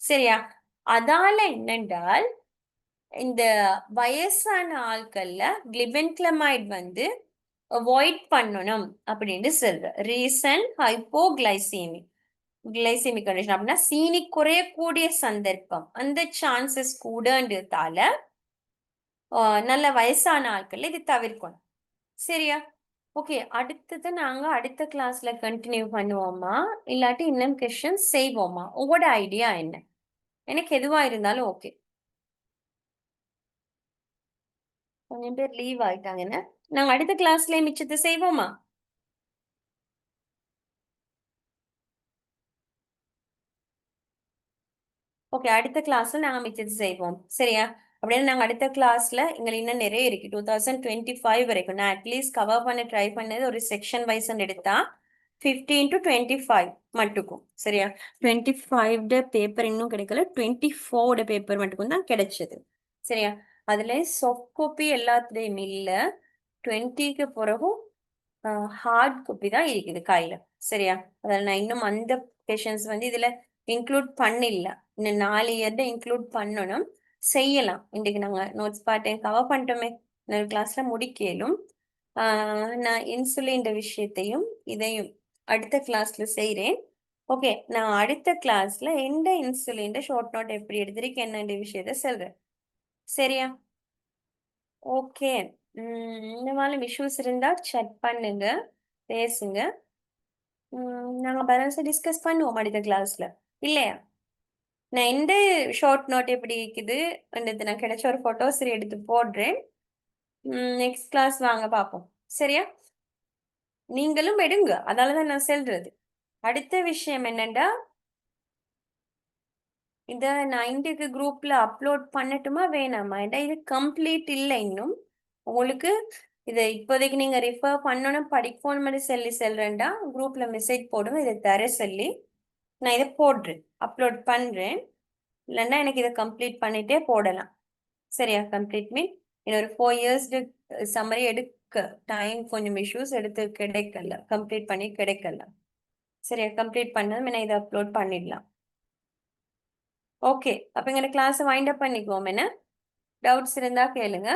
சரியா? அதால என்னென்றால் இந்த வயசான ஆட்கள்ல கிளிபென்கிளமைட் அவாய்ட் பண்ணணும் அப்படின்னு சொல்ற. ரீசன் ஹைப்போகிளைசிமிக் கிளைசிமிக் கண்டிஷன் அப்படின்னா சீனி குறையக்கூடிய சந்தர்ப்பம், அந்த சான்சஸ் கூடன்றதால நல்ல வயசான ஆட்கள் இது தவிர்க்கணும். சரியா? ஓகே. அடுத்தது நாங்க அடுத்த கிளாஸ்ல கண்டினியூ பண்ணுவோமா, இல்லாட்டி இன்னும் கொஸ்டின் செய்வோமா? உங்களோட ஐடியா என்ன? எனக்கு எதுவா இருந்தாலும் ஓகே. கொஞ்சம் பேர் லீவ் ஆயிட்டாங்க. என்ன, நாங்க அடுத்த கிளாஸ்ல மிச்சத்தை செய்வோமா? ஓகே, அடுத்த கிளாஸ்ல நாங்க மிச்சத்தை செய்வோம். சரியா? அப்படின்னு நாங்க அடுத்த கிளாஸ்ல எங்களுக்கு இன்னும் நிறைய இருக்கு. 2025 வரைக்கும் நான் அட்லீஸ்ட் கவர் பண்ண ட்ரை பண்ணது ஒரு செக்ஷன் வைஸ் எடுத்தா 15 to 25 மட்டுக்கும். சரியா? 25 பேப்பர் இன்னும் கிடைக்கல, 24 பேப்பர் மட்டுக்கும் தான் கிடைச்சது. சரியா? அதுல சாஃப்ட் காப்பி எல்லாத்துலயும் இல்ல, 20க்கு பிறகும் ஹார்ட் காப்பி தான் இருக்குது கையில. சரியா? அதில் நான் இன்னும் அந்த கொஷன்ஸ் இதுல இன்க்ளூட் பண்ணிடல. இன்னும் 4 இயர்ல இன்க்ளூட் பண்ணணும், செய்யலாம். இன்னைக்கு நாங்க நோட்ஸ் பார்ட் கவர் பண்ணிட்டோமே, இன்னொரு கிளாஸ்ல முடிக்கலும். நான் இன்சுலின் விஷயத்தையும் இதையும் அடுத்த கிளாஸ்ல செய்றேன். ஓகே, நான் அடுத்த கிளாஸ்ல எந்த இன்சுலின் ஷார்ட் நோட் எப்படி எடுத்திருக்கேன் என்ன விஷயத்த சொல்றேன். சரியா? ஓகே. இந்த மாதிரி இஷ்யூஸ் இருந்தா செக் பண்ணுங்க, பேசுங்க. நாங்க பேலன்ஸை டிஸ்கஸ் பண்ணுவோம் அடுத்த கிளாஸ்ல, இல்லையா? நான் எந்த ஷார்ட் நோட் எப்படி இருக்குது நான் கிடைச்ச ஒரு போட்டோஸ் எடுத்து போடுறேன். நெக்ஸ்ட் கிளாஸ் வாங்க பார்ப்போம். சரியா? நீங்களும் எடுங்க, அதாலதான் நான் சொல்றது. அடுத்த விஷயம் என்னண்டா, இத நான் இன்றைக்கு குரூப்ல அப்லோட் பண்ணட்டுமா வேணாமா? ஏன்னா இது கம்ப்ளீட் இல்லை இன்னும். உங்களுக்கு இதை இப்போதைக்கு நீங்க ரெஃபர் பண்ணணும், படிக்கணும் மாதிரி சொல்றேன்டா குரூப்ல மெசேஜ் போடுங்க, இதை தர சொல்லி நான் இதை போடுறேன், அப்லோட் பண்றேன். இல்லைன்னா எனக்கு இதை கம்ப்ளீட் பண்ணிட்டே போடலாம். சரியா? கம்ப்ளீட் மீன் இன்னொரு 4 years சம்மரி எடுக்க டைம் கொஞ்சம் இஷ்யூஸ் எடுத்து கிடைக்கல, கம்ப்ளீட் பண்ணி கிடைக்கல. சரியா? கம்ப்ளீட் பண்ணதும் நான் இதை அப்லோட் பண்ணிடலாம். ஓகே, அப்ப எங்க கிளாஸ் வைண்ட் அப் பண்ணிக்குவோம். என்ன டவுட்ஸ் இருந்தா கேளுங்க.